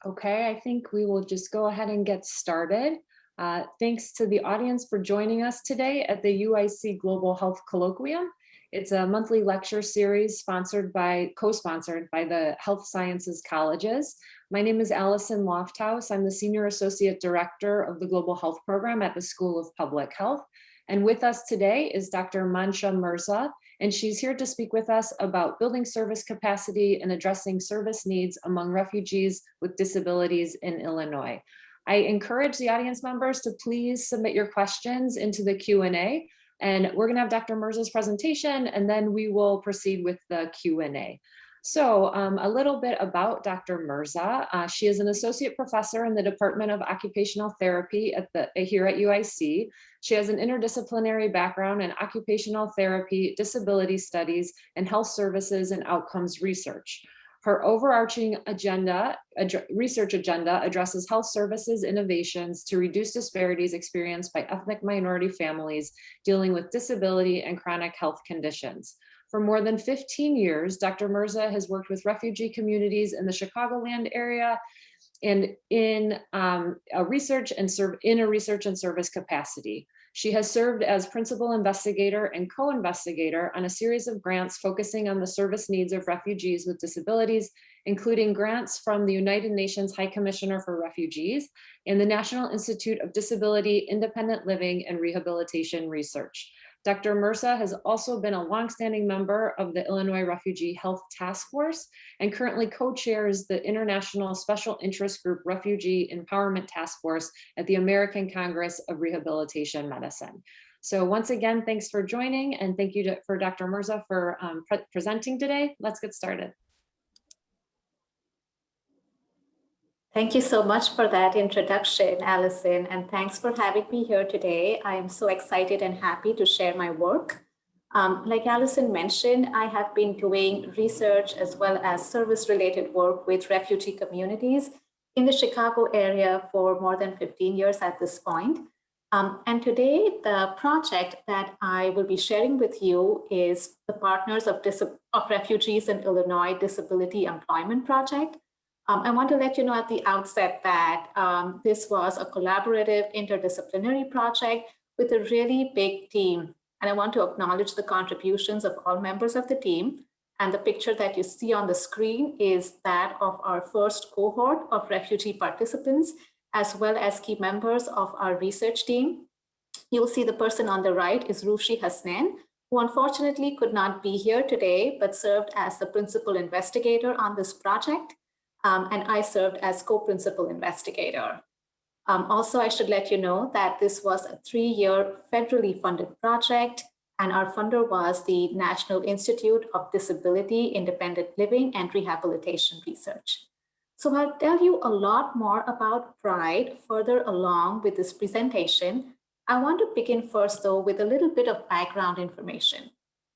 Okay, I think we will just go ahead and get started. Thanks to the audience for joining us today at the UIC Global Health Colloquium. It's a monthly lecture series co-sponsored by the Health Sciences Colleges. My name is Allison Lofthouse. I'm the Senior Associate Director of the Global Health Program at the School of Public Health. And with us today is Dr. Mansha Mirza, and she's here to speak with us about building service capacity and addressing service needs among refugees with disabilities in Illinois. I encourage the audience members to please submit your questions into the Q&A, and we're gonna have Dr. Mirza's presentation, and then we will proceed with the Q&A. So a little bit about Dr. Mirza. She is an associate professor in the Department of Occupational Therapy here at UIC. She has an interdisciplinary background in occupational therapy, disability studies, and health services and outcomes research. Her overarching research agenda addresses health services innovations to reduce disparities experienced by ethnic minority families dealing with disability and chronic health conditions. For more than 15 years, Dr. Mirza has worked with refugee communities in the Chicagoland area and in a research and service capacity. She has served as principal investigator and co-investigator on a series of grants focusing on the service needs of refugees with disabilities, including grants from the United Nations High Commissioner for Refugees and the National Institute of Disability, Independent Living, and Rehabilitation Research. Dr. Mirza has also been a longstanding member of the Illinois Refugee Health Task Force and currently co-chairs the International Special Interest Group Refugee Empowerment Task Force at the American Congress of Rehabilitation Medicine. So once again, thanks for joining, and thank you for Dr. Mirza for presenting today. Let's get started. Thank you so much for that introduction, Allison, and thanks for having me here today. I am so excited and happy to share my work. Like Allison mentioned, I have been doing research as well as service-related work with refugee communities in the Chicago area for more than 15 years at this point. And today, the project that I will be sharing with you is the Partners of Refugees in Illinois Disability Employment Project. I want to let you know at the outset that this was a collaborative interdisciplinary project with a really big team. And I want to acknowledge the contributions of all members of the team. And the picture that you see on the screen is that of our first cohort of refugee participants, as well as key members of our research team. You'll see the person on the right is Rooshey Hasnain, who unfortunately could not be here today, but served as the principal investigator on this project. And I served as co-principal investigator. Also, I should let you know that this was a 3-year federally funded project, and our funder was the National Institute of Disability, Independent Living, and Rehabilitation Research. So I'll tell you a lot more about PRIDE further along with this presentation. I want to begin first, though, with a little bit of background information.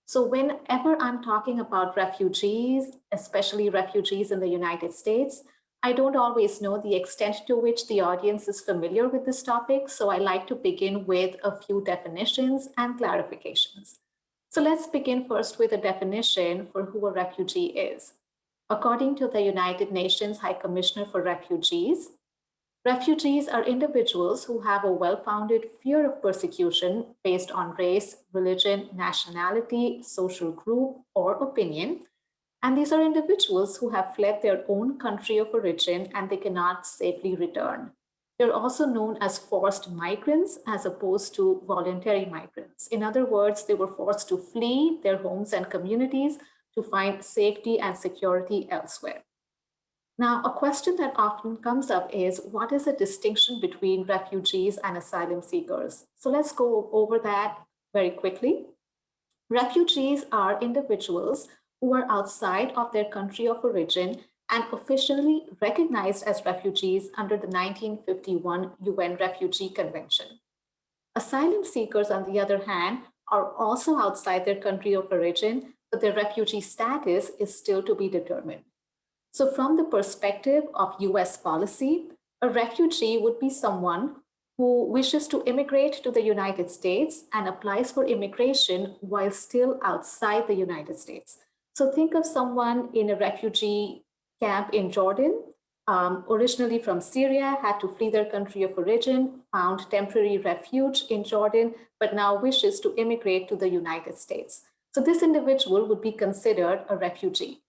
So whenever I'm talking about refugees, especially refugees in the United States, I don't always know the extent to which the audience is familiar with this topic. So I like to begin with a few definitions and clarifications. So let's begin first with a definition for who a refugee is. According to the United Nations High Commissioner for Refugees, refugees are individuals who have a well-founded fear of persecution based on race, religion, nationality, social group, or opinion. And these are individuals who have fled their own country of origin and they cannot safely return. They're also known as forced migrants as opposed to voluntary migrants. In other words, they were forced to flee their homes and communities to find safety and security elsewhere. Now, a question that often comes up is, what is the distinction between refugees and asylum seekers? So let's go over that very quickly. Refugees are individuals who are outside of their country of origin and officially recognized as refugees under the 1951 UN Refugee Convention. Asylum seekers, on the other hand, are also outside their country of origin, but their refugee status is still to be determined. So from the perspective of US policy, a refugee would be someone who wishes to immigrate to the United States and applies for immigration while still outside the United States. So think of someone in a refugee camp in Jordan originally from Syria, had to flee their country of origin, found temporary refuge in Jordan, but now wishes to immigrate to the United States. So this individual would be considered a refugee.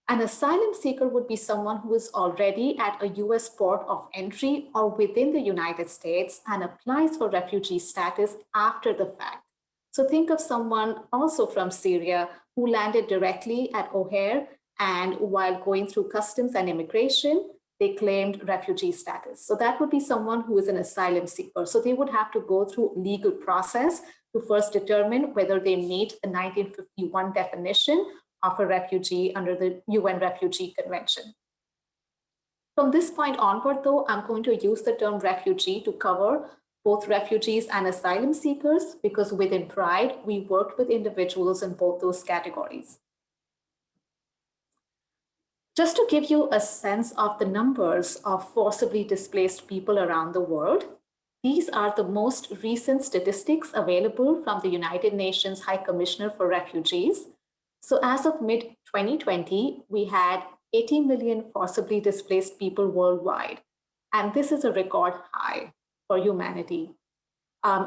An asylum seeker would be someone who is already at a US port of entry or within the United States and applies for refugee status after the fact. So think of someone also from Syria who landed directly at O'Hare, and while going through customs and immigration, they claimed refugee status. So that would be someone who is an asylum seeker. So they would have to go through legal process to first determine whether they meet the 1951 definition of a refugee under the UN Refugee Convention. From this point onward, though, I'm going to use the term refugee to cover both refugees and asylum seekers, because within Pride, we worked with individuals in both those categories. Just to give you a sense of the numbers of forcibly displaced people around the world, these are the most recent statistics available from the United Nations High Commissioner for Refugees. So as of mid-2020, we had 80 million forcibly displaced people worldwide. And this is a record high for humanity.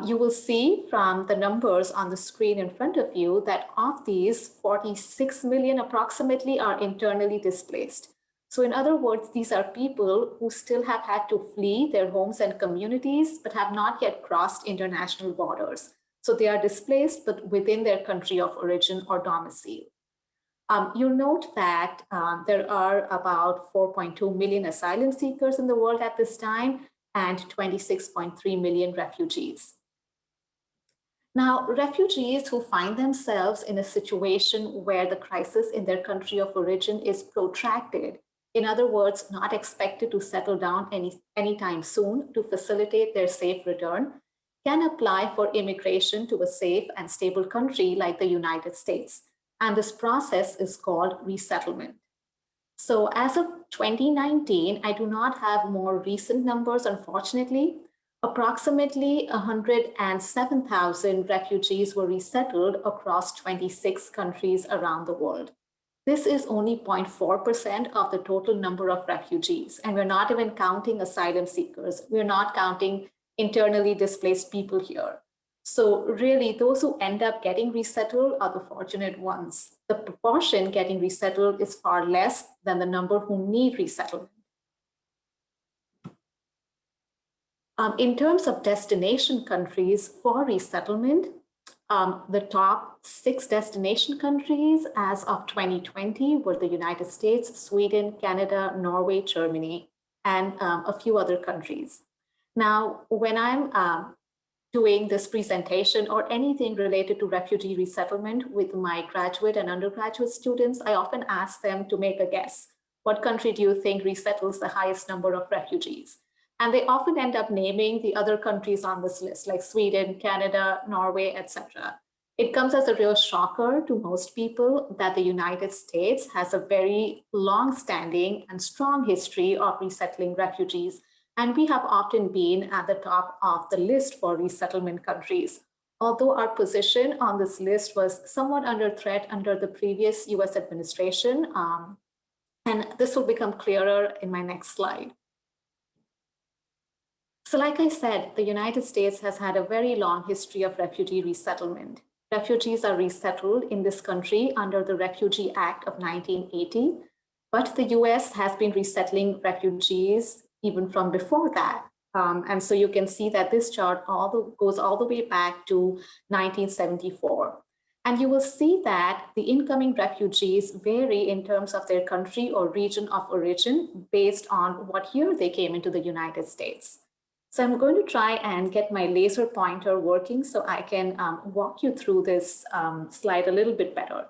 You will see from the numbers on the screen in front of you that of these, 46 million approximately are internally displaced. So in other words, these are people who still have had to flee their homes and communities, but have not yet crossed international borders. So they are displaced, but within their country of origin or domicile. You'll note that there are about 4.2 million asylum seekers in the world at this time, and 26.3 million refugees. Now, refugees who find themselves in a situation where the crisis in their country of origin is protracted, in other words, not expected to settle down anytime soon to facilitate their safe return, can apply for immigration to a safe and stable country like the United States. And this process is called resettlement. So as of 2019, I do not have more recent numbers, unfortunately. Approximately 107,000 refugees were resettled across 26 countries around the world. This is only 0.4% of the total number of refugees, and we're not even counting asylum seekers. We're not counting internally displaced people here. So really, those who end up getting resettled are the fortunate ones. The proportion getting resettled is far less than the number who need resettlement. In terms of destination countries for resettlement, the top 6 destination countries as of 2020 were the United States, Sweden, Canada, Norway, Germany, and a few other countries. Now, when I'm doing this presentation or anything related to refugee resettlement with my graduate and undergraduate students, I often ask them to make a guess. What country do you think resettles the highest number of refugees? And they often end up naming the other countries on this list, like Sweden, Canada, Norway, etc. It comes as a real shocker to most people that the United States has a very long-standing and strong history of resettling refugees. And we have often been at the top of the list for resettlement countries. Although our position on this list was somewhat under threat under the previous US administration, and this will become clearer in my next slide. So like I said, the United States has had a very long history of refugee resettlement. Refugees are resettled in this country under the Refugee Act of 1980, but the US has been resettling refugees even from before that. And so you can see that this chart goes all the way back to 1974. And you will see that the incoming refugees vary in terms of their country or region of origin based on what year they came into the United States. So I'm going to try and get my laser pointer working so I can walk you through this slide a little bit better.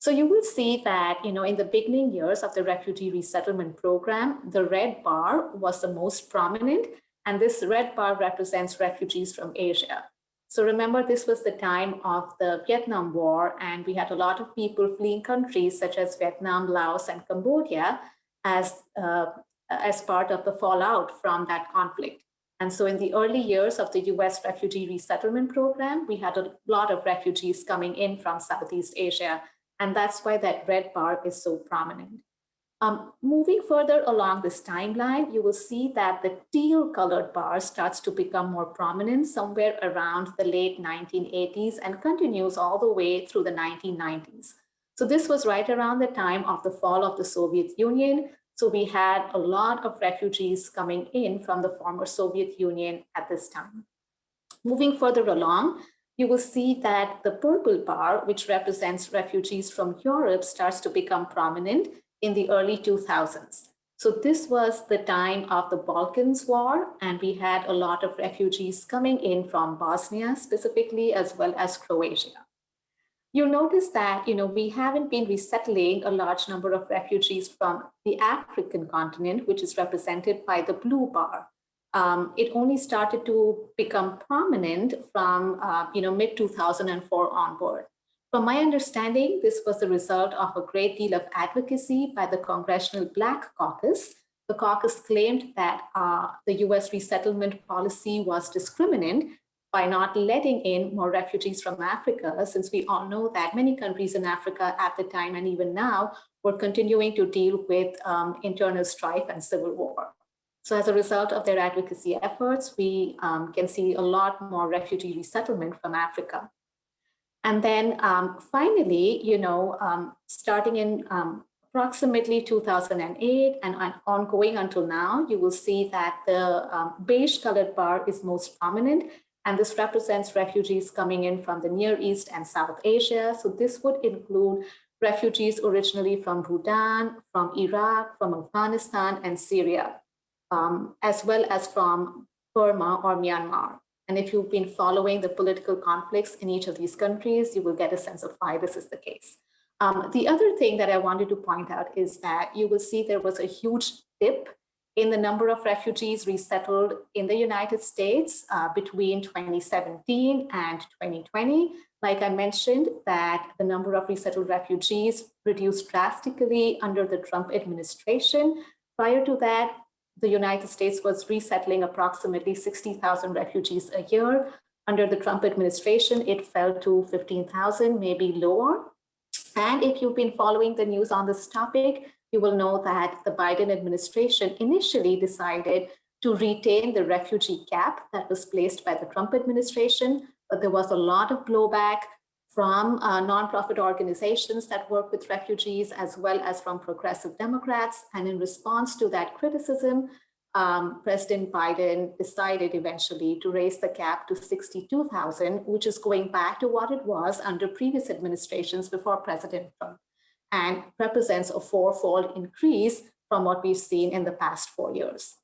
So you will see that, in the beginning years of the refugee resettlement program, the red bar was the most prominent, and this red bar represents refugees from Asia. So remember, this was the time of the Vietnam War, and we had a lot of people fleeing countries such as Vietnam, Laos, and Cambodia as part of the fallout from that conflict. And so in the early years of the US refugee resettlement program, we had a lot of refugees coming in from Southeast Asia. And that's why that red bar is so prominent. Moving further along this timeline, you will see that the teal colored bar starts to become more prominent somewhere around the late 1980s and continues all the way through the 1990s. So this was right around the time of the fall of the Soviet Union. So we had a lot of refugees coming in from the former Soviet Union at this time. Moving further along, you will see that the purple bar, which represents refugees from Europe, starts to become prominent in the early 2000s. So this was the time of the Balkans War, and we had a lot of refugees coming in from Bosnia specifically, as well as Croatia. You'll notice that we haven't been resettling a large number of refugees from the African continent, which is represented by the blue bar. It only started to become prominent from mid 2004 onward. From my understanding, this was the result of a great deal of advocacy by the Congressional Black Caucus. The caucus claimed that the US resettlement policy was discriminant by not letting in more refugees from Africa, since we all know that many countries in Africa at the time and even now were continuing to deal with internal strife and civil war. So as a result of their advocacy efforts, we can see a lot more refugee resettlement from Africa. And then finally, starting in approximately 2008 and ongoing until now, you will see that the beige colored bar is most prominent. And this represents refugees coming in from the Near East and South Asia. So this would include refugees originally from Bhutan, from Iraq, from Afghanistan, and Syria, as well as from Burma or Myanmar. And if you've been following the political conflicts in each of these countries, you will get a sense of why this is the case. The other thing that I wanted to point out is that you will see there was a huge dip in the number of refugees resettled in the United States between 2017 and 2020. Like I mentioned, that the number of resettled refugees reduced drastically under the Trump administration. Prior to that, the United States was resettling approximately 60,000 refugees a year. Under the Trump administration, it fell to 15,000, maybe lower. And if you've been following the news on this topic, you will know that the Biden administration initially decided to retain the refugee cap that was placed by the Trump administration, but there was a lot of blowback from nonprofit organizations that work with refugees, as well as from progressive Democrats. And in response to that criticism, President Biden decided eventually to raise the cap to 62,000, which is going back to what it was under previous administrations before President Trump, and represents a fourfold increase from what we've seen in the past 4 years.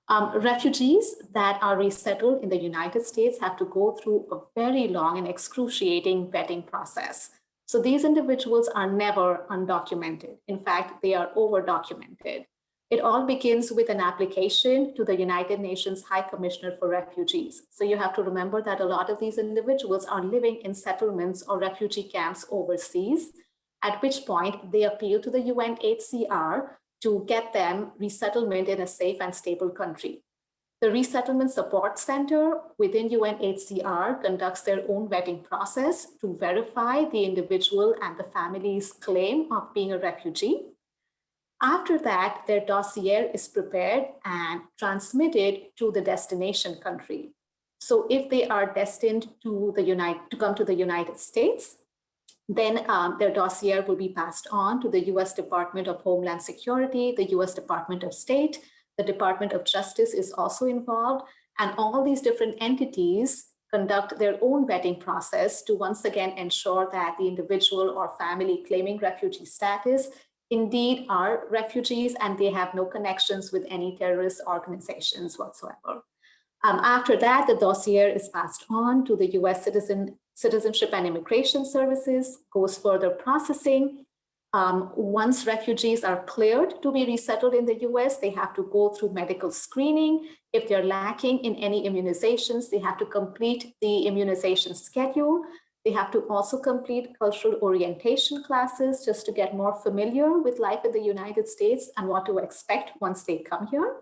Refugees that are resettled in the United States have to go through a very long and excruciating vetting process. So these individuals are never undocumented. In fact, they are over-documented. It all begins with an application to the United Nations High Commissioner for Refugees. So you have to remember that a lot of these individuals are living in settlements or refugee camps overseas, at which point they appeal to the UNHCR to get them resettlement in a safe and stable country. The Resettlement Support Center within UNHCR conducts their own vetting process to verify the individual and the family's claim of being a refugee. After that, their dossier is prepared and transmitted to the destination country. So if they are destined to come to the United States, then their dossier will be passed on to the US Department of Homeland Security, the US Department of State, the Department of Justice is also involved, and all these different entities conduct their own vetting process to once again ensure that the individual or family claiming refugee status indeed are refugees and they have no connections with any terrorist organizations whatsoever. After that, the dossier is passed on to the US Citizenship and Immigration Services, goes further processing. Once refugees are cleared to be resettled in the US, they have to go through medical screening. If they're lacking in any immunizations, they have to complete the immunization schedule. They have to also complete cultural orientation classes just to get more familiar with life in the United States and what to expect once they come here.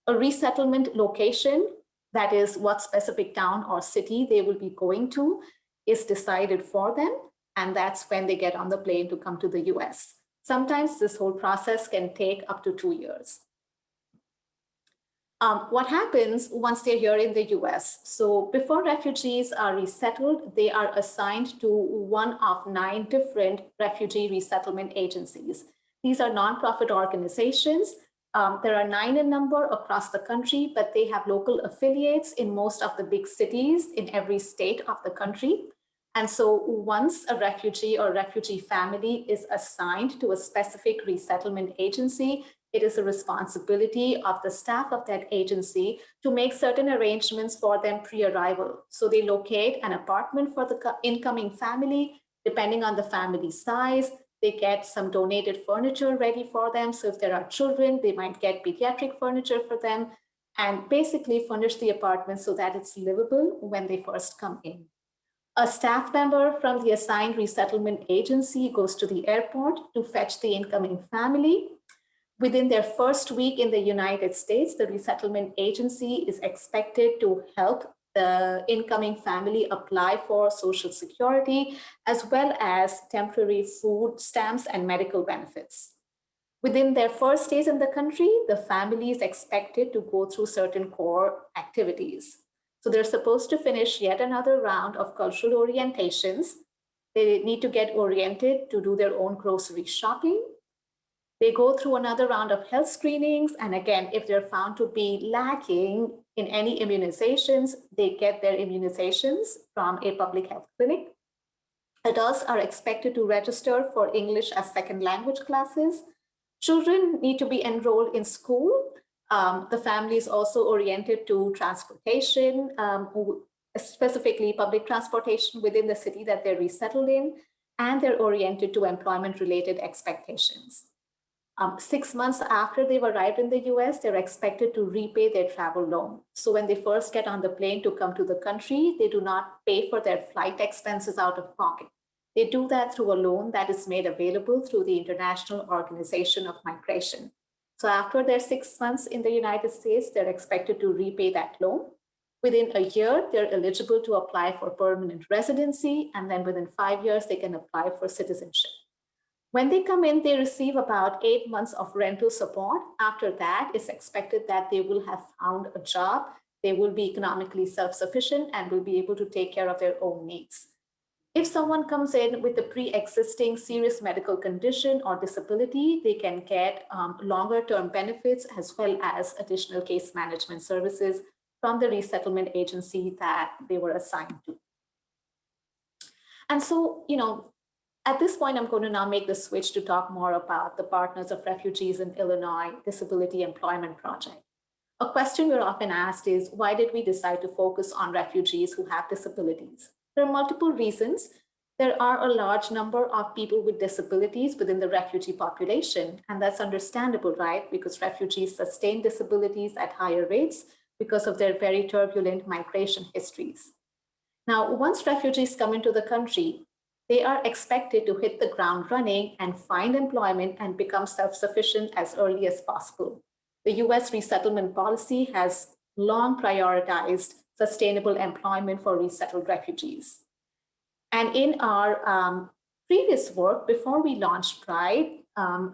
A resettlement location, that is what specific town or city they will be going to, is decided for them. And that's when they get on the plane to come to the US. Sometimes this whole process can take up to 2 years. What happens once they're here in the US? So before refugees are resettled, they are assigned to one of 9 different refugee resettlement agencies. These are nonprofit organizations. There are 9 in number across the country, but they have local affiliates in most of the big cities in every state of the country. And so once a refugee or refugee family is assigned to a specific resettlement agency, it is a responsibility of the staff of that agency to make certain arrangements for them pre-arrival. So they locate an apartment for the incoming family, depending on the family size. They get some donated furniture ready for them. So if there are children, they might get pediatric furniture for them and basically furnish the apartment so that it's livable when they first come in. A staff member from the assigned resettlement agency goes to the airport to fetch the incoming family. Within their first week in the United States, the resettlement agency is expected to help the incoming family apply for Social Security, as well as temporary food stamps and medical benefits. Within their first days in the country, the family is expected to go through certain core activities. So they're supposed to finish yet another round of cultural orientations. They need to get oriented to do their own grocery shopping. They go through another round of health screenings. And again, if they're found to be lacking in any immunizations, they get their immunizations from a public health clinic. Adults are expected to register for English as second language classes. Children need to be enrolled in school. The family is also oriented to transportation, specifically public transportation within the city that they're resettled in, and they're oriented to employment-related expectations. 6 months after they've arrived in the US, they're expected to repay their travel loan. So when they first get on the plane to come to the country, they do not pay for their flight expenses out of pocket. They do that through a loan that is made available through the International Organization of Migration. So after their 6 months in the United States, they're expected to repay that loan. Within a year, they're eligible to apply for permanent residency, and then within 5 years, they can apply for citizenship. When they come in, they receive about 8 months of rental support. After that, it's expected that they will have found a job, they will be economically self-sufficient, and will be able to take care of their own needs. If someone comes in with a pre-existing serious medical condition or disability, they can get longer-term benefits as well as additional case management services from the resettlement agency that they were assigned to. And so, at this point, I'm going to now make the switch to talk more about the Partners of Refugees in Illinois Disability Employment Project. A question we're often asked is, why did we decide to focus on refugees who have disabilities? There are multiple reasons. There are a large number of people with disabilities within the refugee population, and that's understandable, right? Because refugees sustain disabilities at higher rates because of their very turbulent migration histories. Now, once refugees come into the country, they are expected to hit the ground running and find employment and become self-sufficient as early as possible. The US resettlement policy has long prioritized sustainable employment for resettled refugees. And in our previous work, before we launched Pride,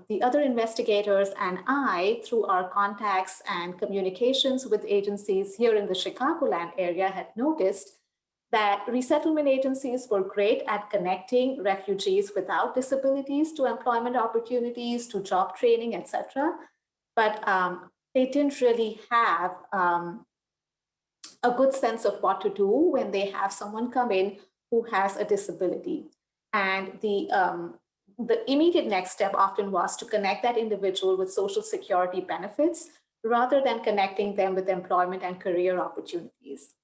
the other investigators and I, through our contacts and communications with agencies here in the Chicagoland area, had noticed that resettlement agencies were great at connecting refugees without disabilities to employment opportunities, to job training, etc. But they didn't really have a good sense of what to do when they have someone come in who has a disability. And the immediate next step often was to connect that individual with Social Security benefits rather than connecting them with employment and career opportunities.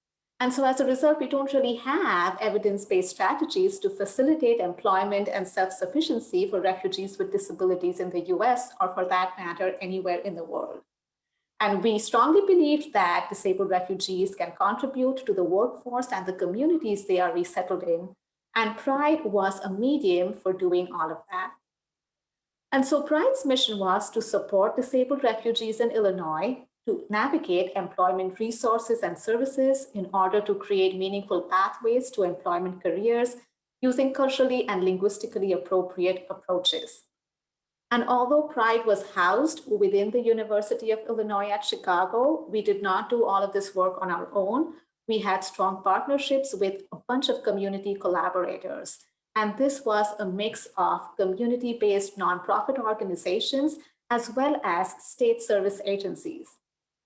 And so as a result, we don't really have evidence-based strategies to facilitate employment and self-sufficiency for refugees with disabilities in the US, or for that matter, anywhere in the world. And we strongly believe that disabled refugees can contribute to the workforce and the communities they are resettled in. And Pride was a medium for doing all of that. And so Pride's mission was to support disabled refugees in Illinois to navigate employment resources and services in order to create meaningful pathways to employment careers using culturally and linguistically appropriate approaches. And although Pride was housed within the University of Illinois at Chicago, we did not do all of this work on our own. We had strong partnerships with a bunch of community collaborators. And this was a mix of community-based nonprofit organizations as well as state service agencies.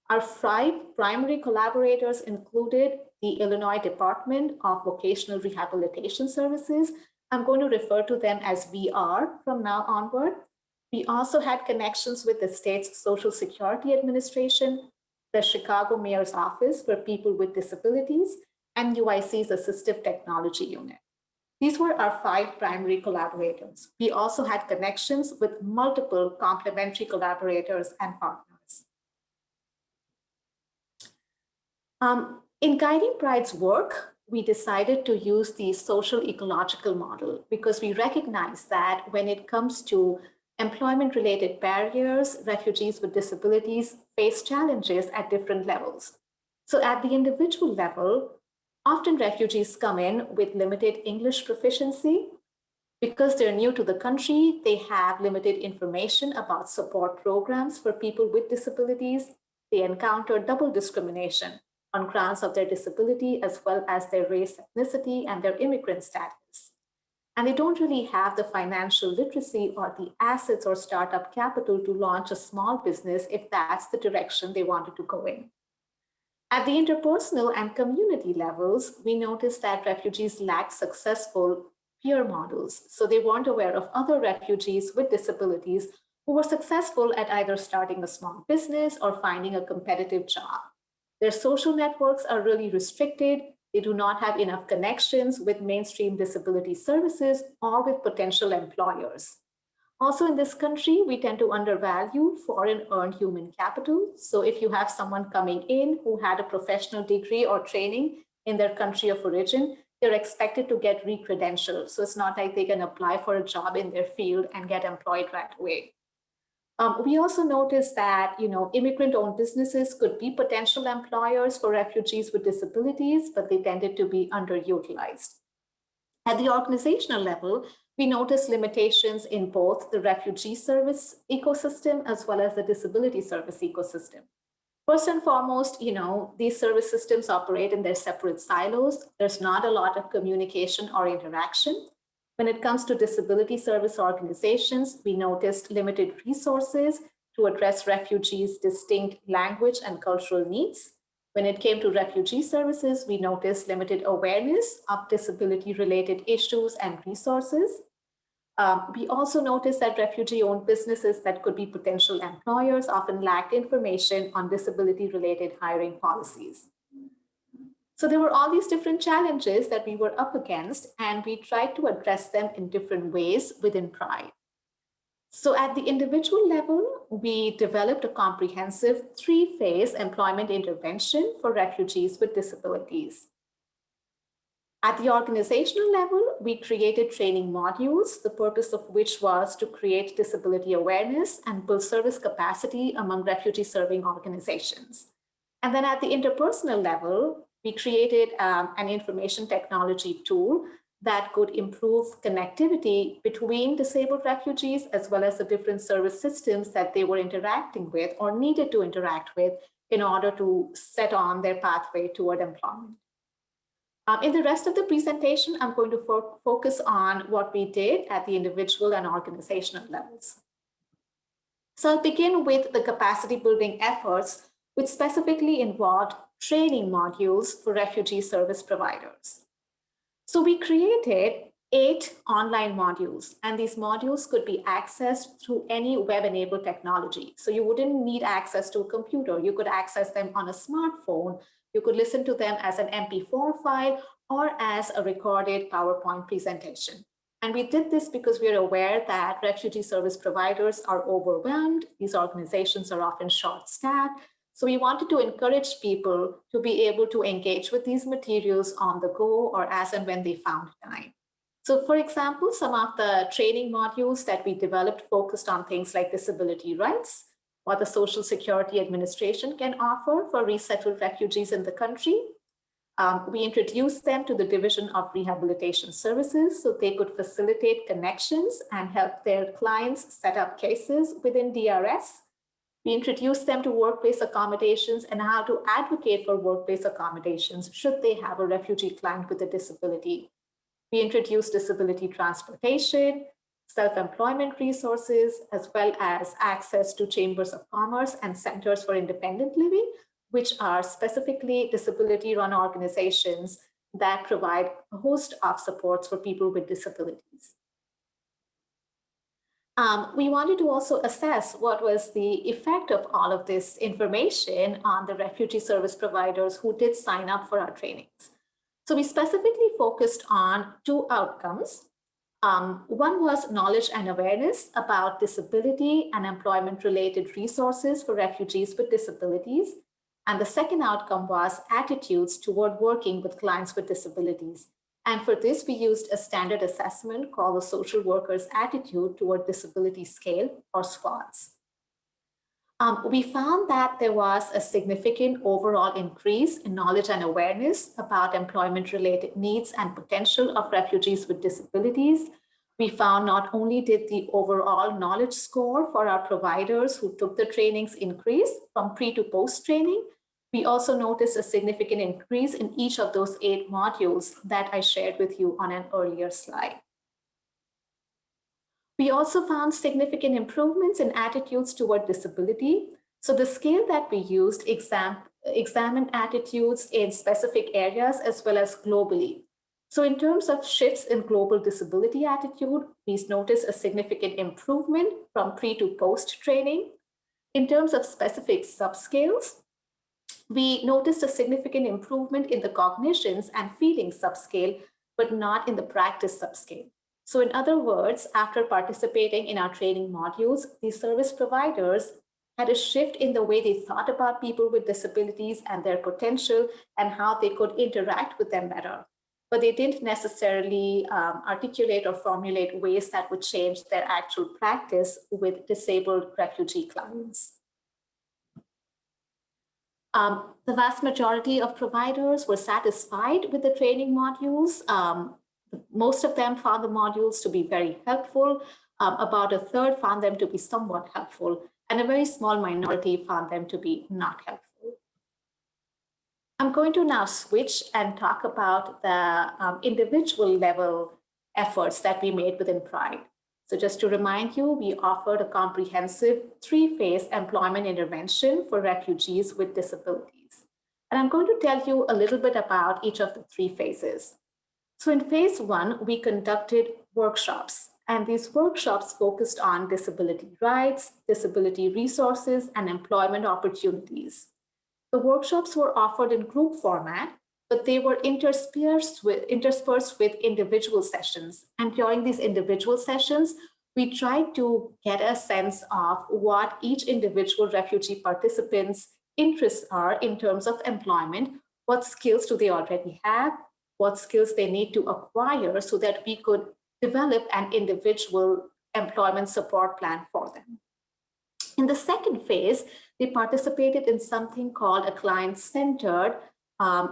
Our five primary collaborators included the Illinois Department of Vocational Rehabilitation Services. I'm going to refer to them as VR from now onward. We also had connections with the state's Social Security Administration, the Chicago Mayor's Office for People with Disabilities, and UIC's Assistive Technology Unit. These were our five primary collaborators. We also had connections with multiple complementary collaborators and partners. In guiding Pride's work, we decided to use the social ecological model because we recognize that when it comes to employment-related barriers, refugees with disabilities face challenges at different levels. So at the individual level, often refugees come in with limited English proficiency. Because they're new to the country, they have limited information about support programs for people with disabilities. They encounter double discrimination on grounds of their disability, as well as their race, ethnicity, and their immigrant status. And they don't really have the financial literacy or the assets or startup capital to launch a small business if that's the direction they wanted to go in. At the interpersonal and community levels, we noticed that refugees lacked successful peer models. So they weren't aware of other refugees with disabilities who were successful at either starting a small business or finding a competitive job. Their social networks are really restricted. They do not have enough connections with mainstream disability services or with potential employers. Also in this country, we tend to undervalue foreign earned human capital. So if you have someone coming in who had a professional degree or training in their country of origin, they're expected to get re-credentialed. So it's not like they can apply for a job in their field and get employed right away. We also noticed that immigrant-owned businesses could be potential employers for refugees with disabilities, but they tended to be underutilized. At the organizational level, we noticed limitations in both the refugee service ecosystem as well as the disability service ecosystem. First and foremost, these service systems operate in their separate silos. There's not a lot of communication or interaction. When it comes to disability service organizations, we noticed limited resources to address refugees' distinct language and cultural needs. When it came to refugee services, we noticed limited awareness of disability-related issues and resources. We also noticed that refugee-owned businesses that could be potential employers often lacked information on disability-related hiring policies. So there were all these different challenges that we were up against, and we tried to address them in different ways within Pride. So at the individual level, we developed a comprehensive three-phase employment intervention for refugees with disabilities. At the organizational level, we created training modules, the purpose of which was to create disability awareness and build service capacity among refugee-serving organizations. And then at the interpersonal level, we created an information technology tool that could improve connectivity between disabled refugees as well as the different service systems that they were interacting with or needed to interact with in order to set on their pathway toward employment. In the rest of the presentation, I'm going to focus on what we did at the individual and organizational levels. So I'll begin with the capacity building efforts, which specifically involved training modules for refugee service providers. So we created 8 online modules, and these modules could be accessed through any web-enabled technology. So you wouldn't need access to a computer. You could access them on a smartphone. You could listen to them as an MP4 file or as a recorded PowerPoint presentation. And we did this because we are aware that refugee service providers are overwhelmed. These organizations are often short-staffed. So we wanted to encourage people to be able to engage with these materials on the go or as and when they found time. So for example, some of the training modules that we developed focused on things like disability rights, what the Social Security Administration can offer for resettled refugees in the country, We introduced them to the Division of Rehabilitation Services so they could facilitate connections and help their clients set up cases within DRS. We introduced them to workplace accommodations and how to advocate for workplace accommodations should they have a refugee client with a disability. We introduced disability transportation, self-employment resources, as well as access to chambers of commerce and centers for independent living, which are specifically disability-run organizations that provide a host of supports for people with disabilities. We wanted to also assess what was the effect of all of this information on the refugee service providers who did sign up for our trainings. So we specifically focused on two outcomes. One was knowledge and awareness about disability and employment-related resources for refugees with disabilities. And the second outcome was attitudes toward working with clients with disabilities. And for this, we used a standard assessment called the Social Worker's Attitude Toward Disability Scale, or SWOTS. We found that there was a significant overall increase in knowledge and awareness about employment-related needs and potential of refugees with disabilities. We found not only did the overall knowledge score for our providers who took the trainings increase from pre to post training, we also noticed a significant increase in each of those 8 modules that I shared with you on an earlier slide. We also found significant improvements in attitudes toward disability. So the scale that we used examined attitudes in specific areas as well as globally. So in terms of shifts in global disability attitude, we noticed a significant improvement from pre to post training. In terms of specific subscales, we noticed a significant improvement in the cognitions and feelings subscale, but not in the practice subscale. So in other words, after participating in our training modules, the service providers had a shift in the way they thought about people with disabilities and their potential and how they could interact with them better. But they didn't necessarily articulate or formulate ways that would change their actual practice with disabled refugee clients. The vast majority of providers were satisfied with the training modules. Most of them found the modules to be very helpful. About a third found them to be somewhat helpful, and a very small minority found them to be not helpful. I'm going to now switch and talk about the individual level efforts that we made within Pride. So just to remind you, we offered a comprehensive 3-phase employment intervention for refugees with disabilities. And I'm going to tell you a little bit about each of the 3 phases. So in phase 1, we conducted workshops, and these workshops focused on disability rights, disability resources, and employment opportunities. The workshops were offered in group format, but they were interspersed with individual sessions. And during these individual sessions, we tried to get a sense of what each individual refugee participant's interests are in terms of employment. What skills do they already have? What skills they need to acquire so that we could develop an individual employment support plan for them. In the second phase, they participated in something called a client-centered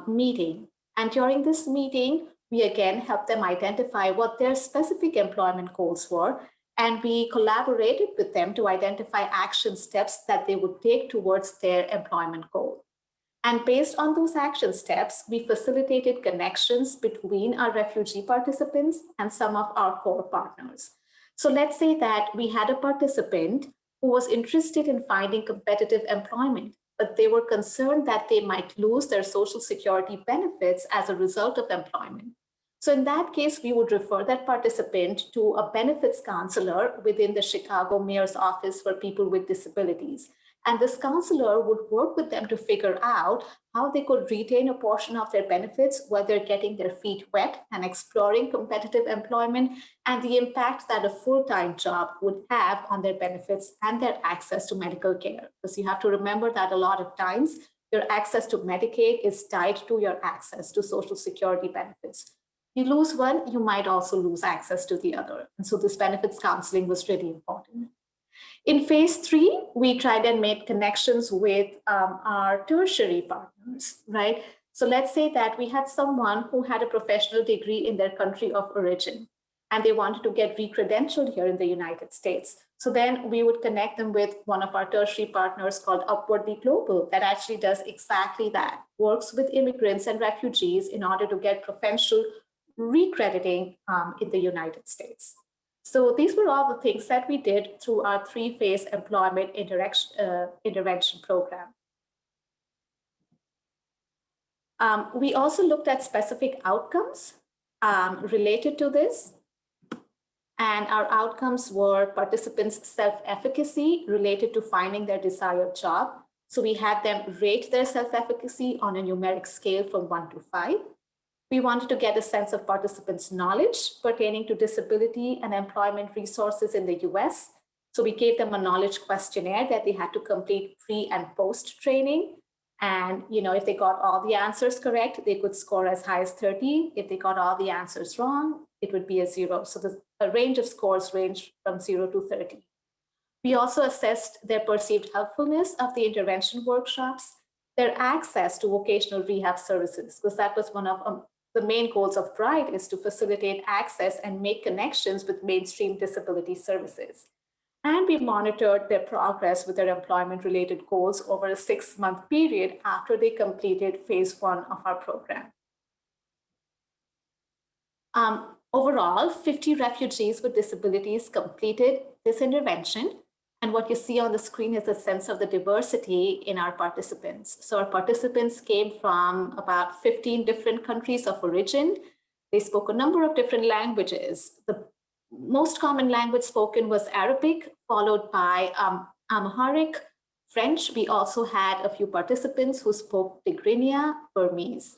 meeting. And during this meeting, we again helped them identify what their specific employment goals were, and we collaborated with them to identify action steps that they would take towards their employment goal. And based on those action steps, we facilitated connections between our refugee participants and some of our core partners. So let's say that we had a participant who was interested in finding competitive employment, but they were concerned that they might lose their Social Security benefits as a result of employment. So in that case, we would refer that participant to a benefits counselor within the Chicago Mayor's Office for People with Disabilities. And this counselor would work with them to figure out how they could retain a portion of their benefits while they're getting their feet wet and exploring competitive employment, and the impact that a full-time job would have on their benefits and their access to medical care. Because you have to remember that a lot of times your access to Medicaid is tied to your access to Social Security benefits. You lose one, you might also lose access to the other. And so this benefits counseling was really important. In phase 3, we tried and made connections with our tertiary partners, right? So let's say that we had someone who had a professional degree in their country of origin, and they wanted to get re-credentialed here in the United States. So then we would connect them with one of our tertiary partners called Upwardly Global that actually does exactly that, works with immigrants and refugees in order to get provincial recrediting in the United States. So these were all the things that we did through our three-phase employment intervention program. We also looked at specific outcomes related to this. And our outcomes were participants' self-efficacy related to finding their desired job. So we had them rate their self-efficacy on a numeric scale from 1 to 5. We wanted to get a sense of participants' knowledge pertaining to disability and employment resources in the US. So we gave them a knowledge questionnaire that they had to complete pre and post training. And if they got all the answers correct, they could score as high as 30. If they got all the answers wrong, it would be a 0. So the range of scores ranged from 0 to 30. We also assessed their perceived helpfulness of the intervention workshops, their access to vocational rehab services, because that was one of the main goals of PRIDE, is to facilitate access and make connections with mainstream disability services. And we monitored their progress with their employment-related goals over a 6-month period after they completed phase 1 of our program. Overall, 50 refugees with disabilities completed this intervention. And what you see on the screen is a sense of the diversity in our participants. So our participants came from about 15 different countries of origin. They spoke a number of different languages. The most common language spoken was Arabic, followed by Amharic, French. We also had a few participants who spoke Tigrinya, Burmese.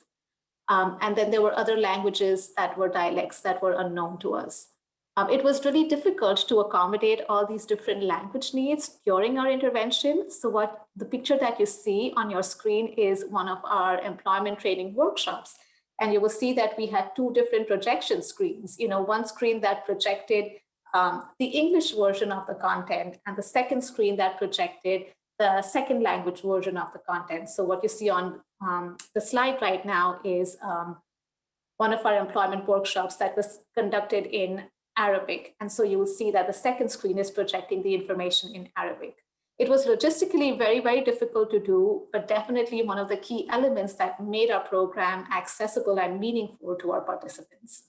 And then there were other languages that were dialects that were unknown to us. It was really difficult to accommodate all these different language needs during our intervention. So what the picture that you see on your screen is one of our employment training workshops. And you will see that we had 2 different projection screens. One screen that projected the English version of the content, and the second screen that projected the second language version of the content. So what you see on the slide right now is one of our employment workshops that was conducted in Arabic. And so you will see that the second screen is projecting the information in Arabic. It was logistically very, very difficult to do, but definitely one of the key elements that made our program accessible and meaningful to our participants.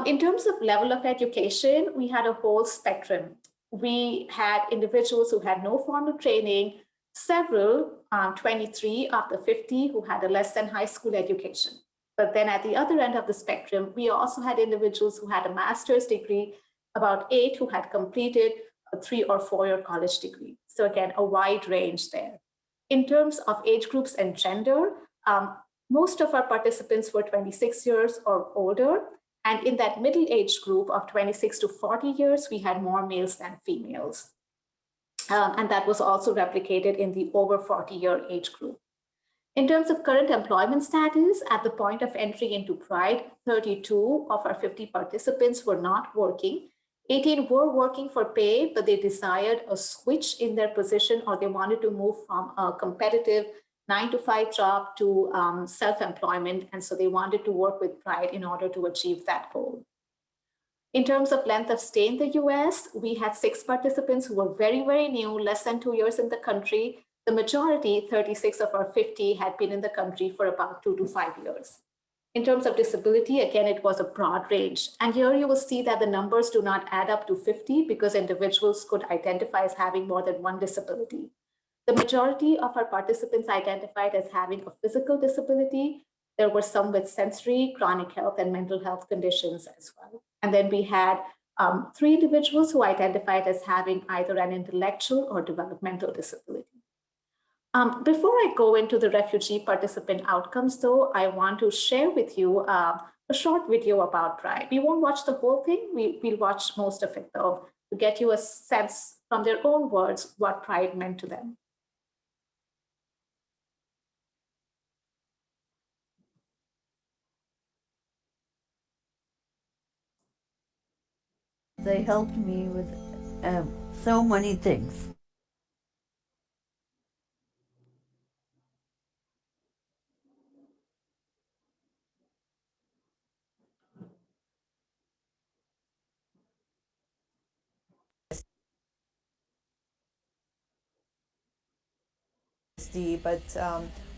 In terms of level of education, we had a whole spectrum. We had individuals who had no formal training, several, 23 of the 50 who had a less than high school education. But then at the other end of the spectrum, we also had individuals who had a master's degree, about 8 who had completed a 3 or 4-year college degree. So again, a wide range there. In terms of age groups and gender, most of our participants were 26 years or older. And in that middle age group of 26 to 40 years, we had more males than females. And that was also replicated in the over 40-year age group. In terms of current employment status, at the point of entry into PRIDE, 32 of our 50 participants were not working. 18 were working for pay, but they desired a switch in their position, or they wanted to move from a competitive 9-to-5 job to self-employment. And so they wanted to work with PRIDE in order to achieve that goal. In terms of length of stay in the US, we had 6 participants who were very, very new, less than 2 years in the country. The majority, 36 of our 50, had been in the country for about 2 to 5 years. In terms of disability, again, it was a broad range. And here you will see that the numbers do not add up to 50 because individuals could identify as having more than one disability. The majority of our participants identified as having a physical disability. There were some with sensory, chronic health, and mental health conditions as well. And then we had 3 individuals who identified as having either an intellectual or developmental disability. Before I go into the refugee participant outcomes, though, I want to share with you a short video about PRIDE. We won't watch the whole thing. We'll watch most of it, though, to get you a sense from their own words what PRIDE meant to them. They helped me with so many things. PTSD, but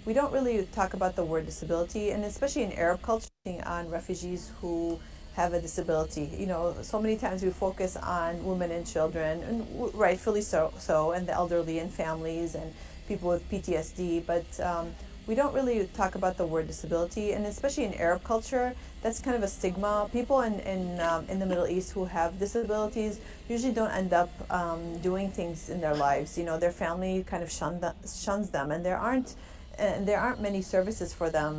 we don't really talk about the word disability, and especially in Arab culture, on refugees who have a disability. You know, so many times we focus on women and children, and rightfully so, and the elderly and families and people with PTSD, but we don't really talk about the word disability, and especially in Arab culture, that's kind of a stigma. People in the Middle East who have disabilities usually don't end up doing things in their lives. You know, their family kind of shuns them, and there aren't many services for them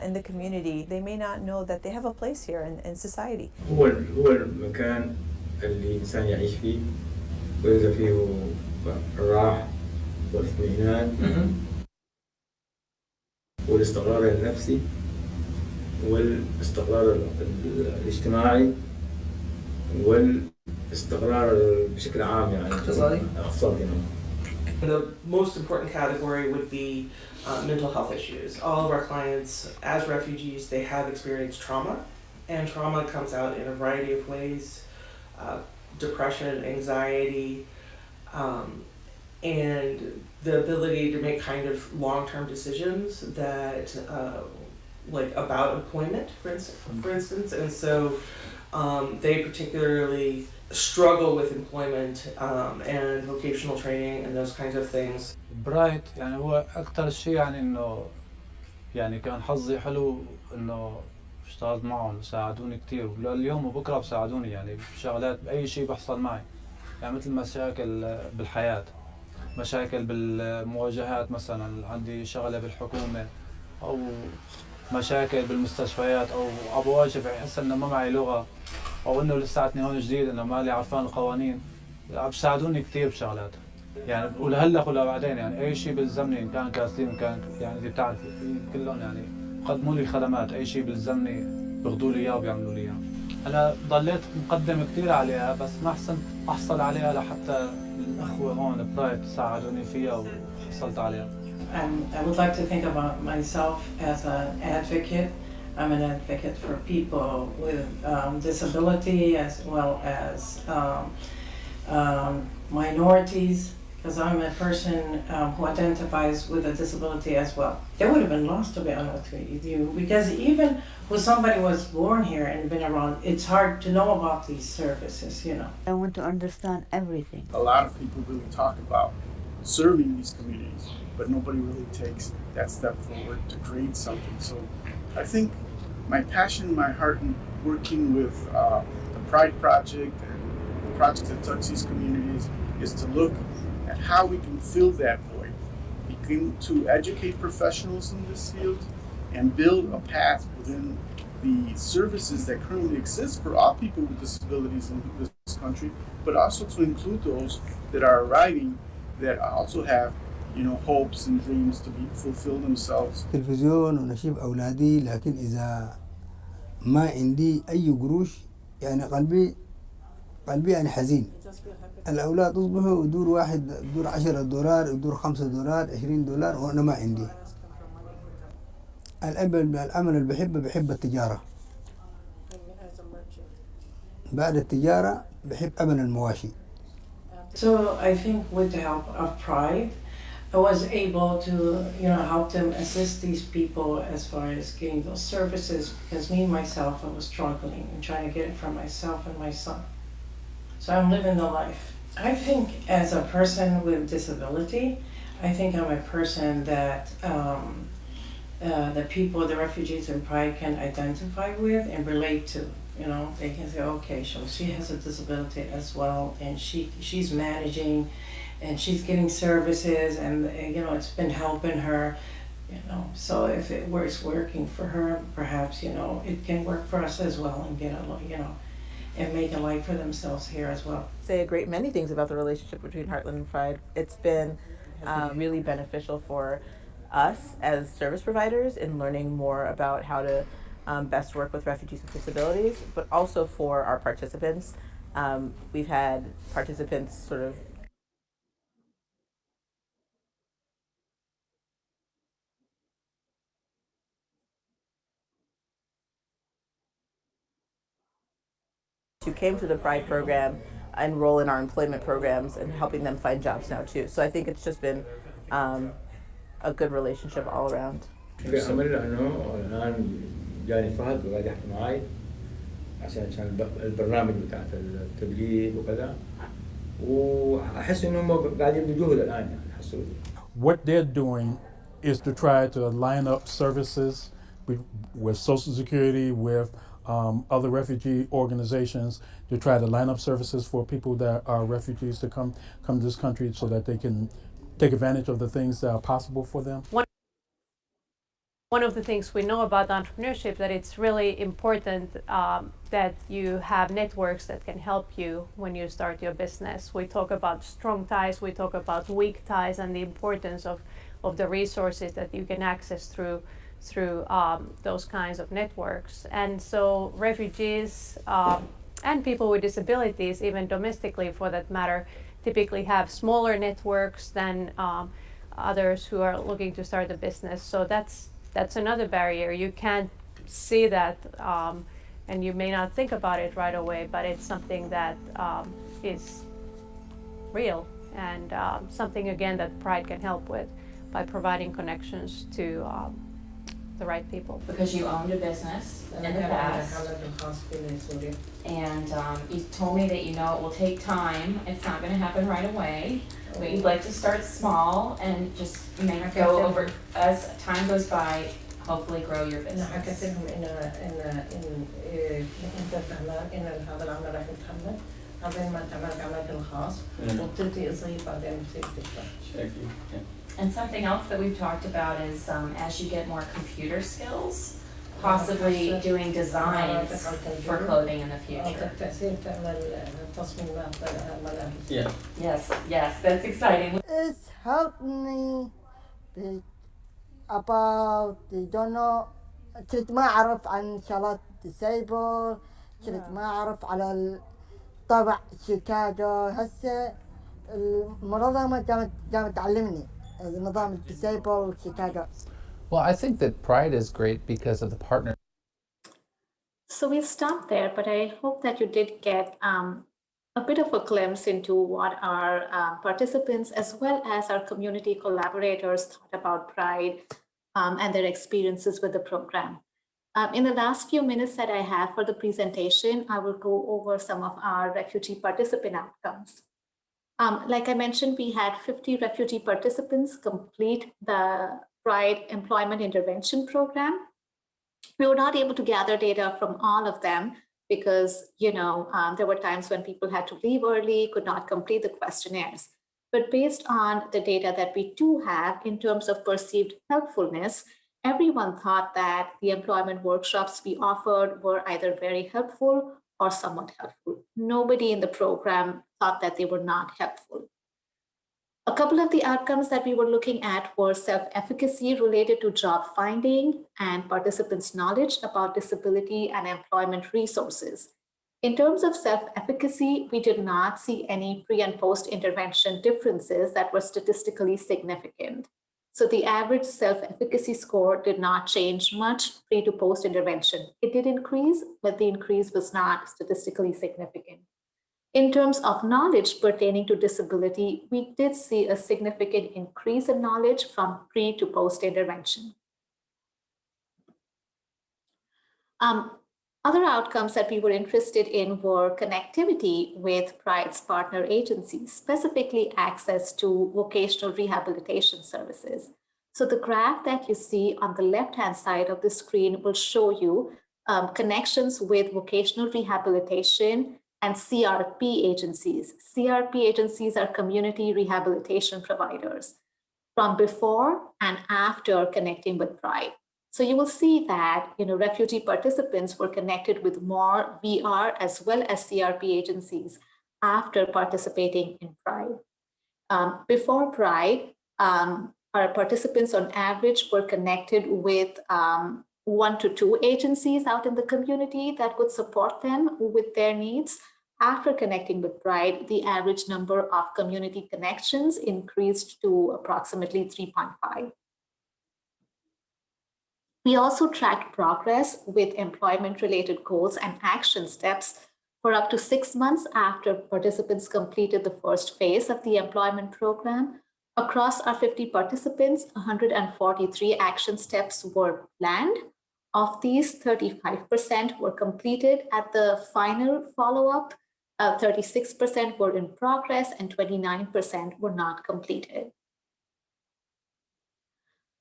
in the community. They may not know that they have a place here in society. هو المكان اللي الإنسان يعيش فيه ويلقى فيه الراحة والاطمئنان والاستقرار النفسي والاستقرار الاجتماعي والاستقرار بشكل عام يعني اقتصادي. The most important category would be mental health issues. All of our clients, as refugees, they have experienced trauma, and trauma comes out in a variety of ways: depression, anxiety, and the ability to make kind of long-term decisions that, like about employment, for instance, and so they particularly struggle with employment and vocational training and those kinds of things. برايت يعني هو أكتر شيء يعني إنه يعني كان حظي حلو إنه اشتغلت معهم ساعدوني كتير، ولليوم وبكرة بساعدوني يعني بشغلات بأي شيء بحصل معي، يعني مثل مشاكل بالحياة، مشاكل بالمواجهات، مثلا عندي شغلة بالحكومة أو مشاكل بالمستشفيات، أو أبواجه بحس إنه ما معي لغة، أو إنه لساتني هون جديد إنه مالي عرفان القوانين، بساعدوني كتير بشغلات يعني، ولهلا ولا بعدين يعني أي شيء بلزمني، إن كان كاسلين إن كان يعني أنت بتعرفي كلهم يعني قدموا لي خدمات، أي شيء بلزمني بياخذوا لي إياه وبيعملوا لي إياه. أنا ضليت مقدم كتير عليها بس ما حسنت أحصل عليها لحتى الأخوة هون برايت ساعدوني فيها وحصلت عليها. I would like to think about myself as an advocate. I'm an advocate for people with disability as well as minorities, because I'm a person who identifies with a disability as well. They would have been lost, to be honest with you, because even when somebody was born here and been around, it's hard to know about these services, you know. I want to understand everything. A lot of people really talk about serving these communities, but nobody really takes that step forward to create something. So I think my passion, my heart in working with the Pride Project and the projects that touch these communities is to look at how we can fill that void, begin to educate professionals in this field, and build a path within the services that currently exist for all people with disabilities in this country, but also to include those that are arriving that also have, you know, hopes and dreams to be fulfill themselves. تلفزيون ونشوف أولادي، لكن إذا ما عندي أي قروش يعني قلبي يعني حزين. الأولاد أصبحوا يدور واحد يدور $10 يدور $5 $20 وأنا ما عندي. العمل اللي بحب التجارة. بعد التجارة بحب عمل المواشي. So I think with the help of Pride, I was able to, you know, help them assist these people as far as getting those services, because me myself, I was struggling and trying to get it for myself and my son. So I'm living the life. I think as a person with disability, I think I'm a person that the people, the refugees in Pride can identify with and relate to. You know, they can say, okay, so she has a disability as well, and she's managing, and she's getting services, and you know, it's been helping her. You know, so if it was working for her, perhaps, you know, it can work for us as well, and get a, you know, and make a life for themselves here as well. Say a great many things about the relationship between Heartland and Pride. It's been really beneficial for us as service providers in learning more about how to best work with refugees with disabilities, but also for our participants. We've had participants sort of who came to the Pride program enroll in our employment programs and helping them find jobs now too. So I think it's just been a good relationship all around. في عمل لأنه الآن جاني فهد وقاعد يحكي معاي عشان البرنامج بتاع التدريب وكذا وأحس إنهم قاعدين بجهد الآن يعني حسوا. What they're doing is to try to line up services with Social Security, with other refugee organizations, to try to line up services for people that are refugees to come to this country so that they can take advantage of the things that are possible for them. One of the things we know about entrepreneurship that it's really important that you have networks that can help you when you start your business. We talk about strong ties, we talk about weak ties, and the importance of the resources that you can access through those kinds of networks. And so refugees and people with disabilities, even domestically for that matter, typically have smaller networks than others who are looking to start a business. So that's another barrier. You can't see that, and you may not think about it right away, but it's something that is real and something, again, that Pride can help with by providing connections to the right people. Because you owned a business in the past, and you told me that you know it will take time. It's not going to happen right away, but you'd like to start small and just go over as time goes by. Hopefully, grow your business. And something else that we've talked about is as you get more computer skills, possibly doing designs for clothing in the future. Yeah. Yes, that's exciting. It's helped me about كنت ما أعرف عن شغلات disabled، كنت ما أعرف على الطبع شيكاغو. هسه المنظمة جامت تعلمني نظام disabled شيكاغو. Well, I think that Pride is great because of the partner. So we'll stop there, but I hope that you did get a bit of a glimpse into what our participants as well as our community collaborators thought about Pride and their experiences with the program. In the last few minutes that I have for the presentation, I will go over some of our refugee participant outcomes. Like I mentioned, we had 50 refugee participants complete the Pride Employment Intervention Program. We were not able to gather data from all of them because, there were times when people had to leave early, could not complete the questionnaires. But based on the data that we do have in terms of perceived helpfulness, everyone thought that the employment workshops we offered were either very helpful or somewhat helpful. Nobody in the program thought that they were not helpful. A couple of the outcomes that we were looking at were self-efficacy related to job finding and participants' knowledge about disability and employment resources. In terms of self-efficacy, we did not see any pre- and post-intervention differences that were statistically significant. So the average self-efficacy score did not change much pre to post-intervention. It did increase, but the increase was not statistically significant. In terms of knowledge pertaining to disability, we did see a significant increase in knowledge from pre to post-intervention. Other outcomes that we were interested in were connectivity with Pride's partner agencies, specifically access to vocational rehabilitation services. So the graph that you see on the left-hand side of the screen will show you connections with vocational rehabilitation and CRP agencies. CRP agencies are community rehabilitation providers from before and after connecting with Pride. So you will see that refugee participants were connected with more VR as well as CRP agencies after participating in Pride. Before Pride, our participants on average were connected with 1 to 2 agencies out in the community that would support them with their needs. After connecting with Pride, the average number of community connections increased to approximately 3.5. We also tracked progress with employment-related goals and action steps for up to 6 months after participants completed the first phase of the employment program. Across our 50 participants, 143 action steps were planned. Of these, 35% were completed at the final follow-up, 36% were in progress, and 29% were not completed.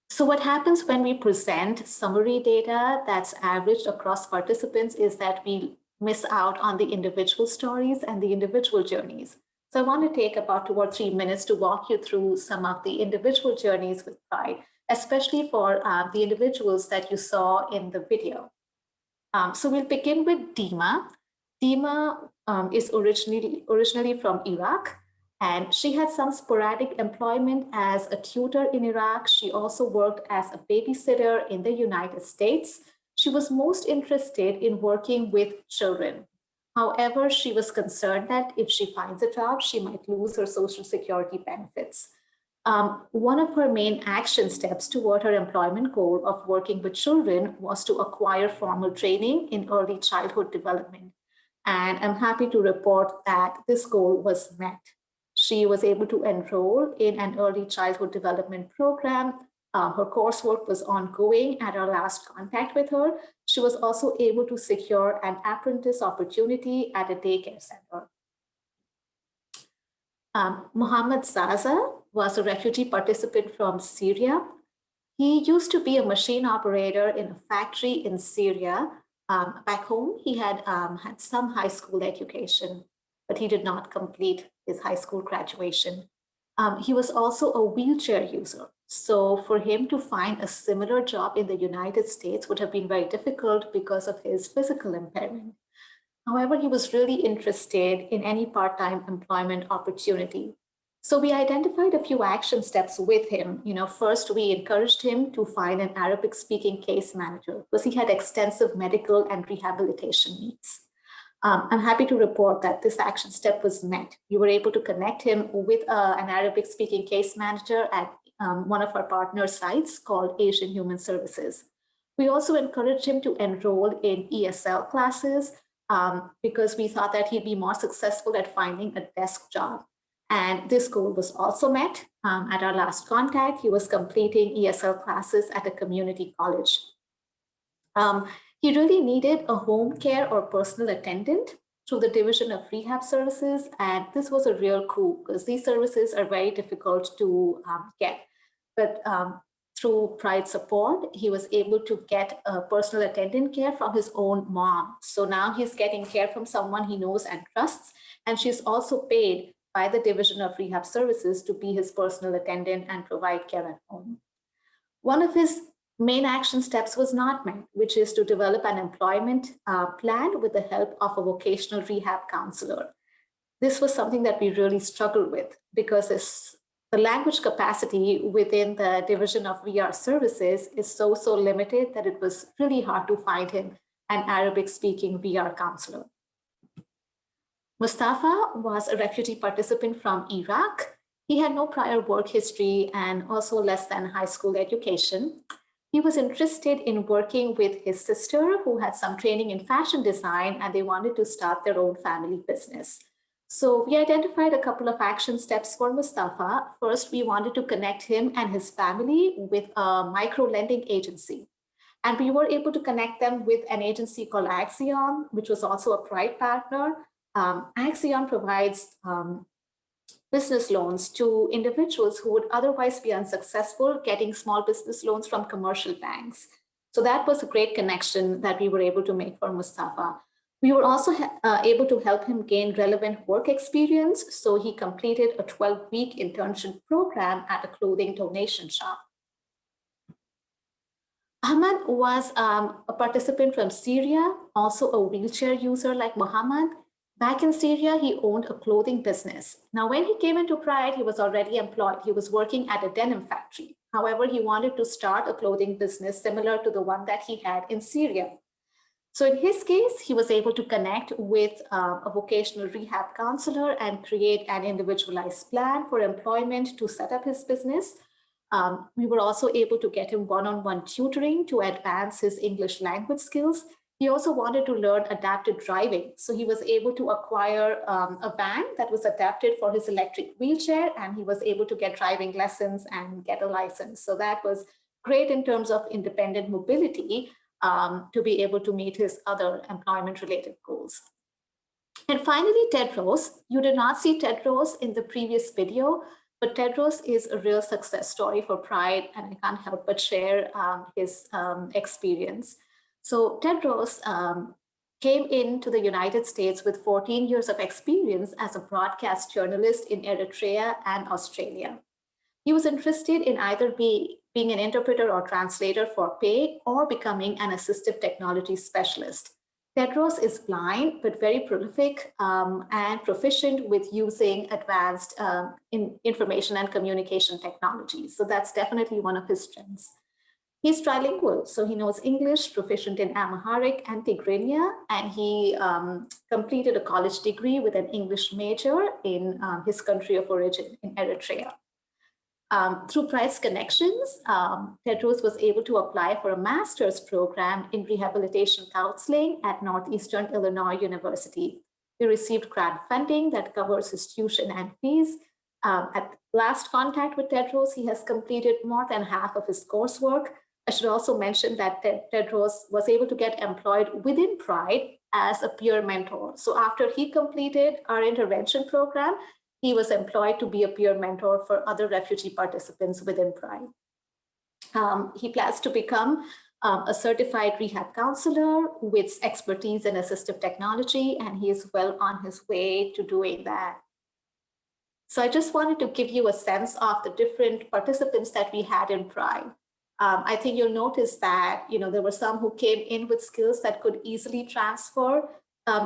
So what happens when we present summary data that's averaged across participants is that we miss out on the individual stories and the individual journeys. So I want to take about 2 or 3 minutes to walk you through some of the individual journeys with pride, especially for the individuals that you saw in the video. So we'll begin with Dima. Dima is originally from Iraq, and she had some sporadic employment as a tutor in Iraq. She also worked as a babysitter in the United States. She was most interested in working with children. However, she was concerned that if she finds a job, she might lose her Social Security benefits. One of her main action steps toward her employment goal of working with children was to acquire formal training in early childhood development. And I'm happy to report that this goal was met. She was able to enroll in an early childhood development program. Her coursework was ongoing at our last contact with her. She was also able to secure an apprentice opportunity at a daycare center. Muhammad Zaza was a refugee participant from Syria. He used to be a machine operator in a factory in Syria. Back home, he had had some high school education, but he did not complete his high school graduation. He was also a wheelchair user. So for him to find a similar job in the United States would have been very difficult because of his physical impairment. However, he was really interested in any part-time employment opportunity. So we identified a few action steps with him. First, we encouraged him to find an Arabic-speaking case manager because he had extensive medical and rehabilitation needs. I'm happy to report that this action step was met. You were able to connect him with an Arabic-speaking case manager at one of our partner sites called Asian Human Services. We also encouraged him to enroll in ESL classes because we thought that he'd be more successful at finding a desk job. And this goal was also met. At our last contact, he was completing ESL classes at a community college. He really needed a home care or personal attendant through the Division of Rehab Services. And this was a real coup because these services are very difficult to get. But through Pride support, he was able to get a personal attendant care from his own mom. So now he's getting care from someone he knows and trusts. And she's also paid by the Division of Rehab Services to be his personal attendant and provide care at home. One of his main action steps was not met, which is to develop an employment plan with the help of a vocational rehab counselor. This was something that we really struggled with because the language capacity within the Division of VR Services is so limited that it was really hard to find him an Arabic-speaking VR counselor. Mustafa was a refugee participant from Iraq. He had no prior work history and also less than high school education. He was interested in working with his sister who had some training in fashion design and they wanted to start their own family business. So we identified a couple of action steps for Mustafa. First, we wanted to connect him and his family with a micro-lending agency. And we were able to connect them with an agency called Axion, which was also a Pride partner. Axion provides business loans to individuals who would otherwise be unsuccessful getting small business loans from commercial banks. So that was a great connection that we were able to make for Mustafa. We were also able to help him gain relevant work experience. So he completed a 12-week internship program at a clothing donation shop. Ahmed was a participant from Syria, also a wheelchair user like Muhammad. Back in Syria, he owned a clothing business. Now, when he came into Pride, he was already employed. He was working at a denim factory. However, he wanted to start a clothing business similar to the one that he had in Syria. So in his case, he was able to connect with a vocational rehab counselor and create an individualized plan for employment to set up his business. We were also able to get him one-on-one tutoring to advance his English language skills. He also wanted to learn adapted driving. So he was able to acquire a van that was adapted for his electric wheelchair, and he was able to get driving lessons and get a license. So that was great in terms of independent mobility to be able to meet his other employment-related goals. And finally, Tedros. You did not see Tedros in the previous video, but Tedros is a real success story for Pride, and I can't help but share his experience. So Tedros came into the United States with 14 years of experience as a broadcast journalist in Eritrea and Australia. He was interested in either being an interpreter or translator for pay or becoming an assistive technology specialist. Tedros is blind, but very prolific and proficient with using advanced information and communication technologies. So that's definitely one of his strengths. He's trilingual, so he knows English, proficient in Amharic and Tigrinya, and he completed a college degree with an English major in his country of origin, in Eritrea. Through Pride's connections, Tedros was able to apply for a master's program in rehabilitation counseling at Northeastern Illinois University. He received grant funding that covers his tuition and fees. At last contact with Tedros, he has completed more than half of his coursework. I should also mention that Tedros was able to get employed within Pride as a peer mentor. So after he completed our intervention program, he was employed to be a peer mentor for other refugee participants within Pride. He plans to become a certified rehab counselor with expertise in assistive technology, and he is well on his way to doing that. So I just wanted to give you a sense of the different participants that we had in Pride. I think you'll notice that there were some who came in with skills that could easily transfer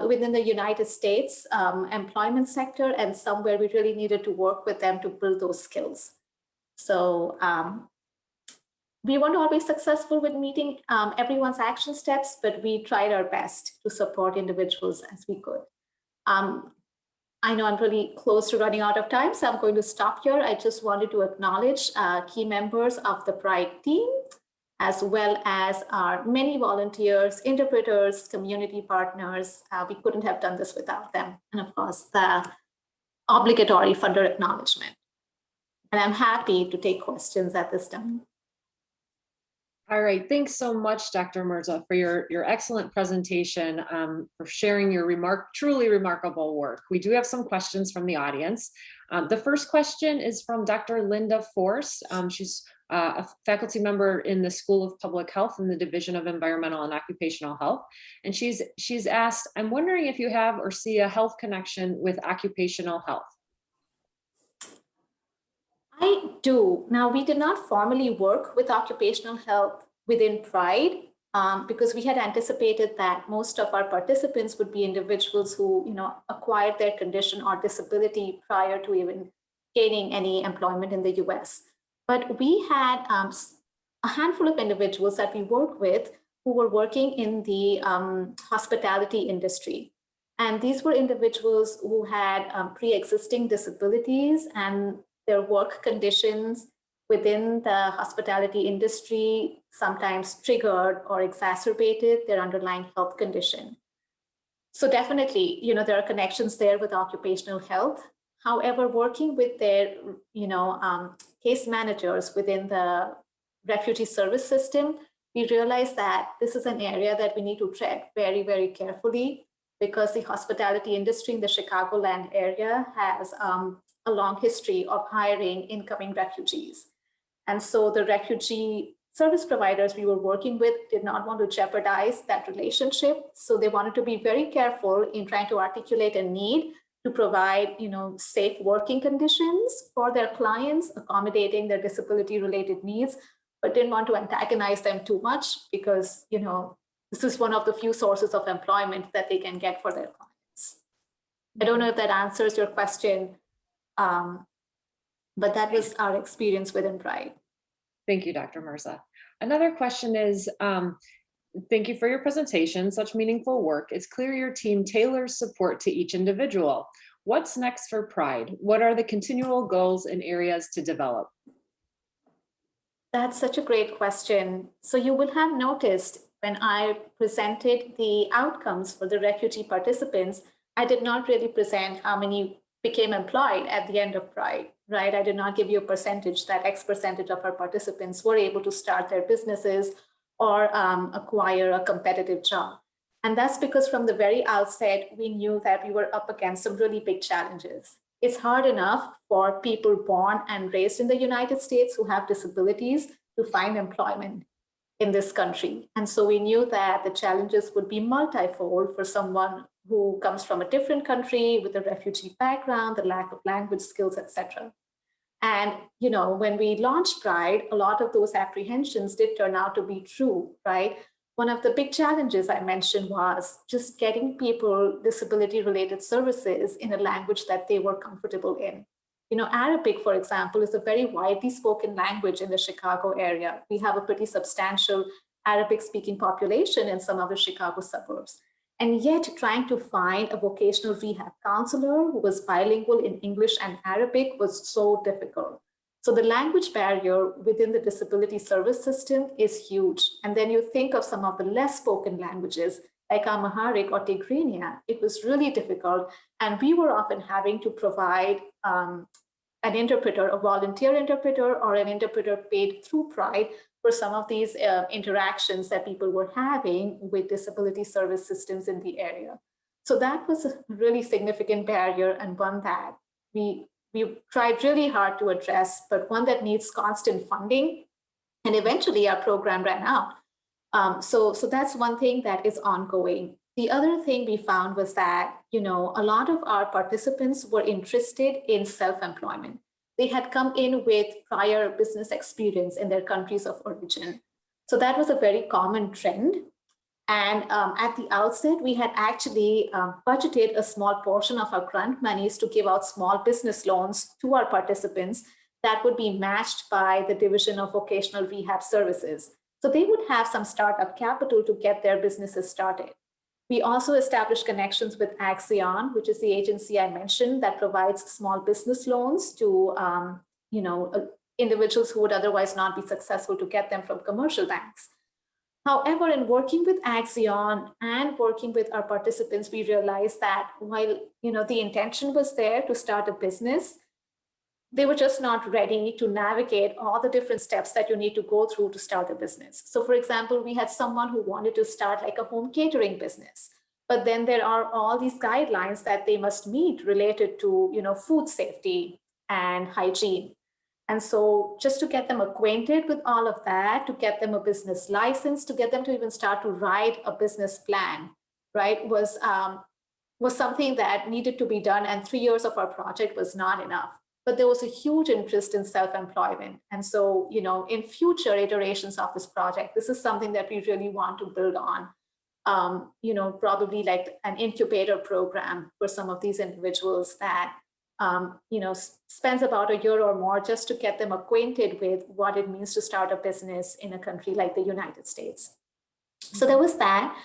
within the United States employment sector, and some where we really needed to work with them to build those skills. So we weren't always successful with meeting everyone's action steps, but we tried our best to support individuals as we could. I know I'm really close to running out of time, so I'm going to stop here. I just wanted to acknowledge key members of the Pride team, as well as our many volunteers, interpreters, community partners. We couldn't have done this without them. And of course, the obligatory funder acknowledgement. And I'm happy to take questions at this time. All right, thanks so much, Dr. Mirza, for your excellent presentation, for sharing your truly remarkable work. We do have some questions from the audience. The first question is from Dr. Linda Force. She's a faculty member in the School of Public Health in the Division of Environmental and Occupational Health. And she's asked, I'm wondering if you have or see a health connection with occupational health. I do. Now, we did not formally work with occupational health within Pride because we had anticipated that most of our participants would be individuals who, acquired their condition or disability prior to even gaining any employment in the US. But we had a handful of individuals that we worked with who were working in the hospitality industry. And these were individuals who had pre-existing disabilities, and their work conditions within the hospitality industry sometimes triggered or exacerbated their underlying health condition. So definitely, there are connections there with occupational health. However, working with their, case managers within the refugee service system, we realized that this is an area that we need to tread very, very carefully, because the hospitality industry in the Chicagoland area has a long history of hiring incoming refugees. And so the refugee service providers we were working with did not want to jeopardize that relationship. So they wanted to be very careful in trying to articulate a need to provide, safe working conditions for their clients, accommodating their disability-related needs, but didn't want to antagonize them too much because, this is one of the few sources of employment that they can get for their clients. I don't know if that answers your question, but that was our experience within Pride. Thank you, Dr. Mirza. Another question is, thank you for your presentation, such meaningful work. It's clear your team tailors support to each individual. What's next for Pride? What are the continual goals and areas to develop? That's such a great question. So you will have noticed when I presented the outcomes for the refugee participants, I did not really present how many became employed at the end of Pride, right? I did not give you a percentage that X percentage of our participants were able to start their businesses or acquire a competitive job. And that's because from the very outset, we knew that we were up against some really big challenges. It's hard enough for people born and raised in the United States who have disabilities to find employment in this country. And so we knew that the challenges would be multifold for someone who comes from a different country with a refugee background, the lack of language skills, etc. And when we launched Pride, a lot of those apprehensions did turn out to be true, right? One of the big challenges I mentioned was just getting people disability-related services in a language that they were comfortable in. Arabic, for example, is a very widely spoken language in the Chicago area. We have a pretty substantial Arabic-speaking population in some of the Chicago suburbs. And yet trying to find a vocational rehab counselor who was bilingual in English and Arabic was so difficult. So the language barrier within the disability service system is huge. And then you think of some of the less spoken languages like Amharic or Tigrinya, it was really difficult. And we were often having to provide an interpreter, a volunteer interpreter, or an interpreter paid through Pride for some of these interactions that people were having with disability service systems in the area. So that was a really significant barrier, and one that we tried really hard to address, but one that needs constant funding. And eventually our program ran out. So that's one thing that is ongoing. The other thing we found was that, a lot of our participants were interested in self-employment. They had come in with prior business experience in their countries of origin. So that was a very common trend. And at the outset, we had actually budgeted a small portion of our grant monies to give out small business loans to our participants that would be matched by the Division of Vocational Rehab Services. So they would have some startup capital to get their businesses started. We also established connections with Axion, which is the agency I mentioned that provides small business loans to individuals who would otherwise not be successful to get them from commercial banks. However, in working with Axion and working with our participants, we realized that while the intention was there to start a business, they were just not ready to navigate all the different steps that you need to go through to start a business. So for example, we had someone who wanted to start like a home catering business, but then there are all these guidelines that they must meet related to food safety and hygiene. And so just to get them acquainted with all of that, to get them a business license, to get them to even start to write a business plan, right, was something that needed to be done. And 3 years of our project was not enough. But there was a huge interest in self-employment. And so, in future iterations of this project, this is something that we really want to build on, probably like an incubator program for some of these individuals that, spends about a year or more just to get them acquainted with what it means to start a business in a country like the United States. So there was that.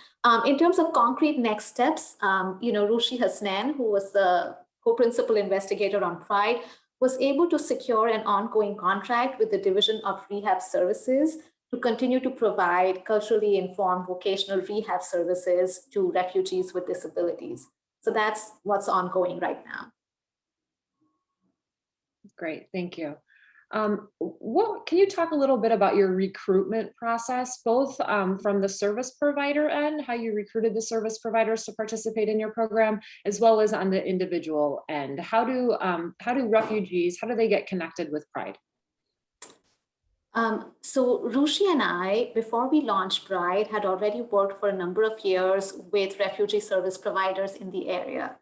In terms of concrete next steps, Rooshey Hasnain, who was the co-principal investigator on Pride, was able to secure an ongoing contract with the Division of Rehab Services to continue to provide culturally informed vocational rehab services to refugees with disabilities. So that's what's ongoing right now. Great, thank you. Can you talk a little bit about your recruitment process, both from the service provider end, how you recruited the service providers to participate in your program, as well as on the individual end? How do refugees, how do they get connected with Pride? So Rooshey and I, before we launched Pride, had already worked for a number of years with refugee service providers in the area.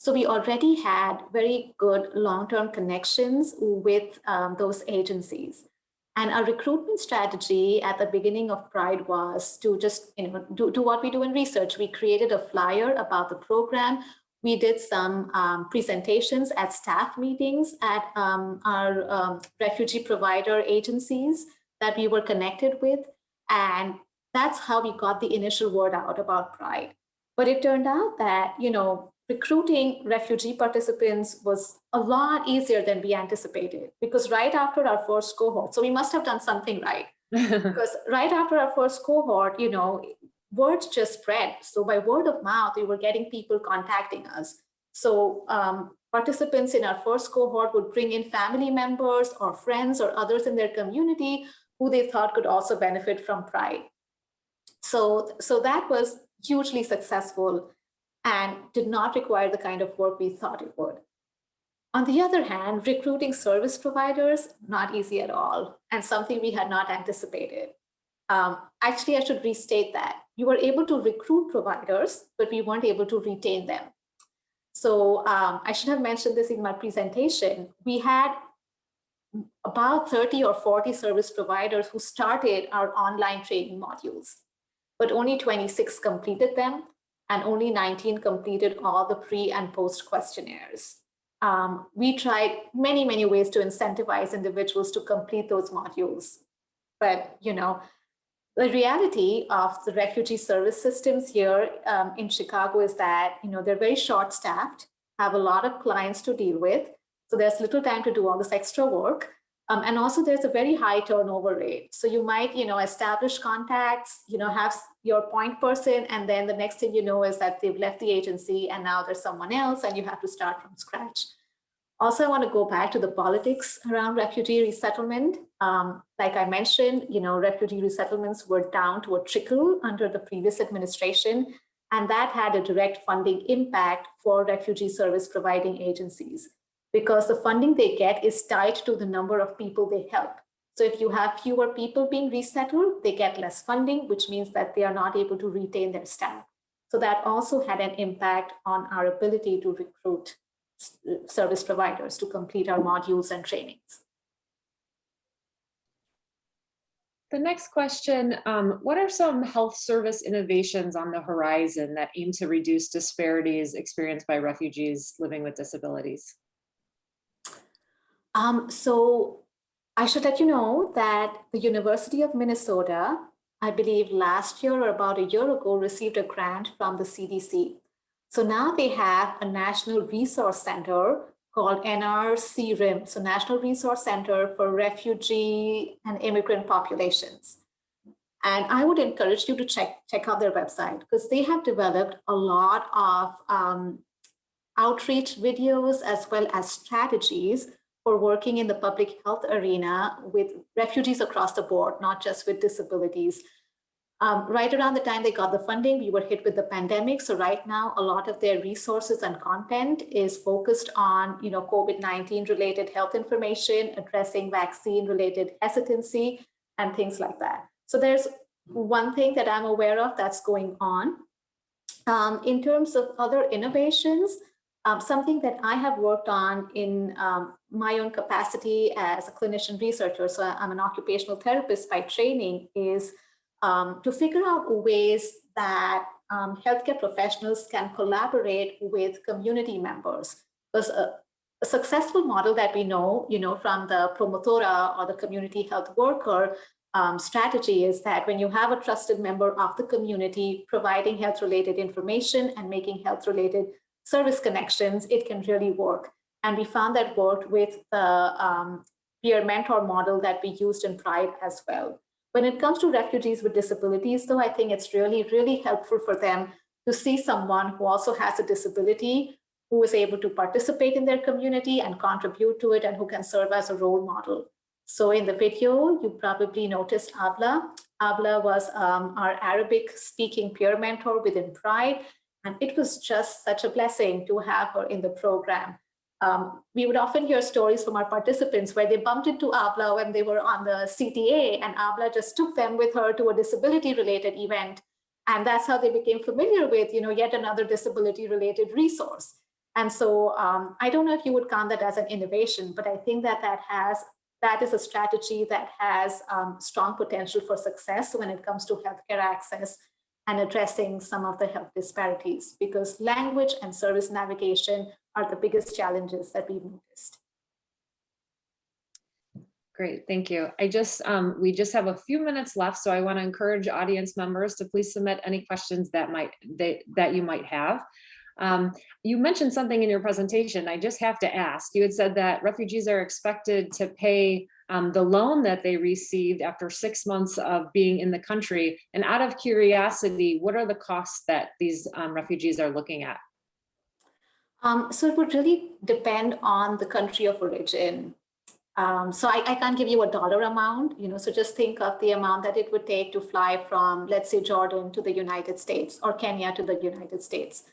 So we already had very good long-term connections with those agencies. And our recruitment strategy at the beginning of Pride was to just do what we do in research. We created a flyer about the program. We did some presentations at staff meetings at our refugee provider agencies that we were connected with. And that's how we got the initial word out about Pride. But it turned out that, recruiting refugee participants was a lot easier than we anticipated, because right after our first cohort, so we must have done something right, because right after our first cohort, words just spread. So by word of mouth, we were getting people contacting us. So participants in our first cohort would bring in family members or friends or others in their community who they thought could also benefit from Pride. So that was hugely successful and did not require the kind of work we thought it would. On the other hand, recruiting service providers, not easy at all, and something we had not anticipated. Actually, I should restate that. We were able to recruit providers, but we weren't able to retain them. So I should have mentioned this in my presentation. We had about 30 or 40 service providers who started our online training modules, but only 26 completed them, and only 19 completed all the pre and post questionnaires. We tried many, many ways to incentivize individuals to complete those modules. But, the reality of the refugee service systems here in Chicago is that, they're very short-staffed, have a lot of clients to deal with. So there's little time to do all this extra work. And also there's a very high turnover rate. So you might, establish contacts, have your point person, and then the next thing you know is that they've left the agency and now there's someone else and you have to start from scratch. Also, I want to go back to the politics around refugee resettlement. Like I mentioned, refugee resettlements were down to a trickle under the previous administration, and that had a direct funding impact for refugee service providing agencies, because the funding they get is tied to the number of people they help. So if you have fewer people being resettled, they get less funding, which means that they are not able to retain their staff. So that also had an impact on our ability to recruit service providers to complete our modules and trainings. The next question, what are some health service innovations on the horizon that aim to reduce disparities experienced by refugees living with disabilities? So I should let you know that the University of Minnesota, I believe last year or about a year ago, received a grant from the CDC. So now they have a National Resource Center called NRCRIM, so National Resource Center for Refugee and Immigrant Populations. And I would encourage you to check out their website, because they have developed a lot of outreach videos as well as strategies for working in the public health arena with refugees across the board, not just with disabilities. Right around the time they got the funding, we were hit with the pandemic. So right now, a lot of their resources and content is focused on, COVID-19 related health information, addressing vaccine related hesitancy and things like that. So there's one thing that I'm aware of that's going on. In terms of other innovations, something that I have worked on in my own capacity as a clinician researcher, so I'm an occupational therapist by training, is to figure out ways that healthcare professionals can collaborate with community members. Because a successful model that we know, from the promotora or the community health worker strategy is that when you have a trusted member of the community providing health-related information and making health-related service connections, it can really work. And we found that worked with the peer mentor model that we used in Pride as well. When it comes to refugees with disabilities, though, I think it's really, really helpful for them to see someone who also has a disability, who is able to participate in their community and contribute to it, and who can serve as a role model. So in the video, you probably noticed Abla. Abla was our Arabic-speaking peer mentor within Pride, and it was just such a blessing to have her in the program. We would often hear stories from our participants where they bumped into Abla when they were on the CTA, and Abla just took them with her to a disability-related event. And that's how they became familiar with, yet another disability-related resource. And so I don't know if you would count that as an innovation, but I think that is a strategy that has strong potential for success when it comes to healthcare access and addressing some of the health disparities, because language and service navigation are the biggest challenges that we've noticed. Great, thank you. We just have a few minutes left, so I want to encourage audience members to please submit any questions that you might have. You mentioned something in your presentation. I just have to ask. You had said that refugees are expected to pay the loan that they received after 6 months of being in the country. And out of curiosity, what are the costs that these refugees are looking at? So it would really depend on the country of origin. So I can't give you a dollar amount, so just think of the amount that it would take to fly from, let's say, Jordan to the United States or Kenya to the United States.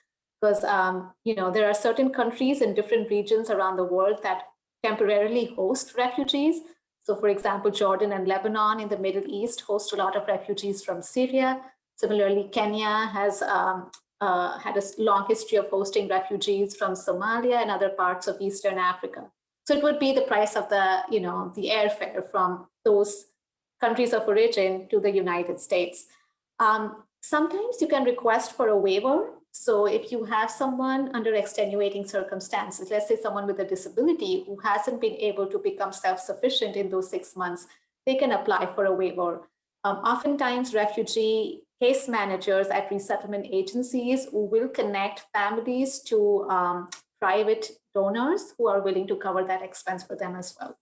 Because, there are certain countries in different regions around the world that temporarily host refugees. So for example, Jordan and Lebanon in the Middle East host a lot of refugees from Syria. Similarly, Kenya has had a long history of hosting refugees from Somalia and other parts of Eastern Africa. So it would be the price of the airfare from those countries of origin to the United States. Sometimes you can request for a waiver. So if you have someone under extenuating circumstances, let's say someone with a disability who hasn't been able to become self-sufficient in those 6 months, they can apply for a waiver. Oftentimes, refugee case managers at resettlement agencies will connect families to private donors who are willing to cover that expense for them as well.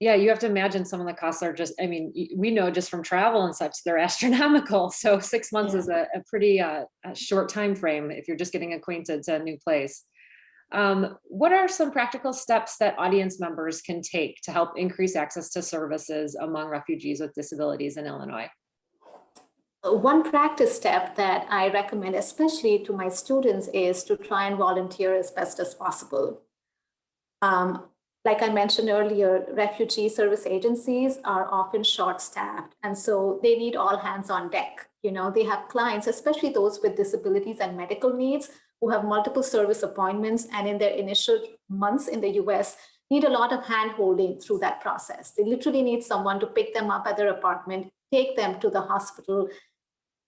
Yeah, you have to imagine some of the costs are just, we know just from travel and such, they're astronomical. So 6 months is a pretty short time frame if you're just getting acquainted to a new place. What are some practical steps that audience members can take to help increase access to services among refugees with disabilities in Illinois? One practice step that I recommend, especially to my students, is to try and volunteer as best as possible. Like I mentioned earlier, refugee service agencies are often short-staffed, and so they need all hands on deck. They have clients, especially those with disabilities and medical needs, who have multiple service appointments, and in their initial months in the US, need a lot of hand-holding through that process. They literally need someone to pick them up at their apartment, take them to the hospital,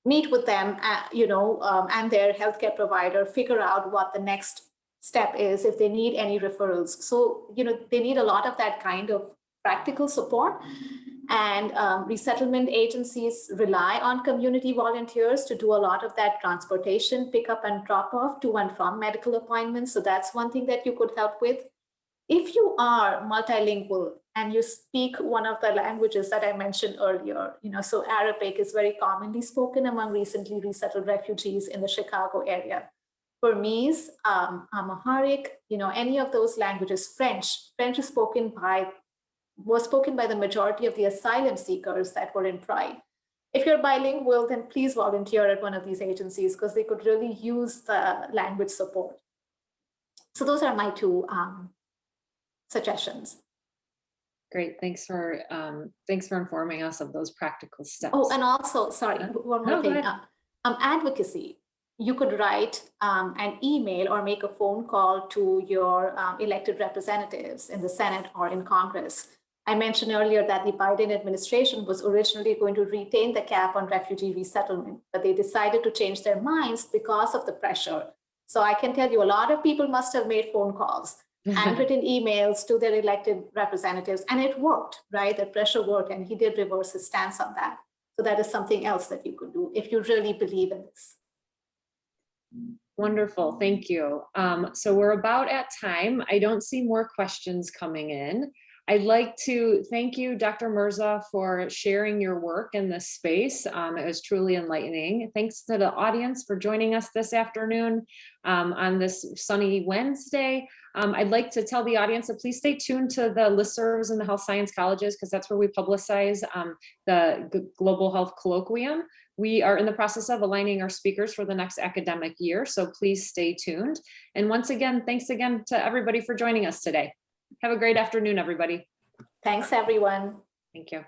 meet with them, and their healthcare provider, figure out what the next step is if they need any referrals. So, they need a lot of that kind of practical support. And resettlement agencies rely on community volunteers to do a lot of that transportation, pick up and drop off to and from medical appointments. So that's one thing that you could help with. If you are multilingual and you speak one of the languages that I mentioned earlier, so Arabic is very commonly spoken among recently resettled refugees in the Chicago area. Burmese, Amharic, any of those languages. French is was spoken by the majority of the asylum seekers that were in Pride. If you're bilingual, then please volunteer at one of these agencies because they could really use the language support. So those are my two suggestions. Great, thanks for informing us of those practical steps. Oh, and also, sorry, one more thing. Advocacy. You could write an email or make a phone call to your elected representatives in the Senate or in Congress. I mentioned earlier that the Biden administration was originally going to retain the cap on refugee resettlement, but they decided to change their minds because of the pressure. So I can tell you a lot of people must have made phone calls and written emails to their elected representatives, and it worked, right? The pressure worked, and he did reverse his stance on that. So that is something else that you could do if you really believe in this. Wonderful, thank you. So we're about at time. I don't see more questions coming in. I'd like to thank you, Dr. Mirza, for sharing your work in this space. It was truly enlightening. Thanks to the audience for joining us this afternoon on this sunny Wednesday. I'd like to tell the audience to please stay tuned to the listservs in the health science colleges, because that's where we publicize the Global Health Colloquium. We are in the process of aligning our speakers for the next academic year, so please stay tuned. And once again, thanks again to everybody for joining us today. Have a great afternoon, everybody. Thanks, everyone. Thank you.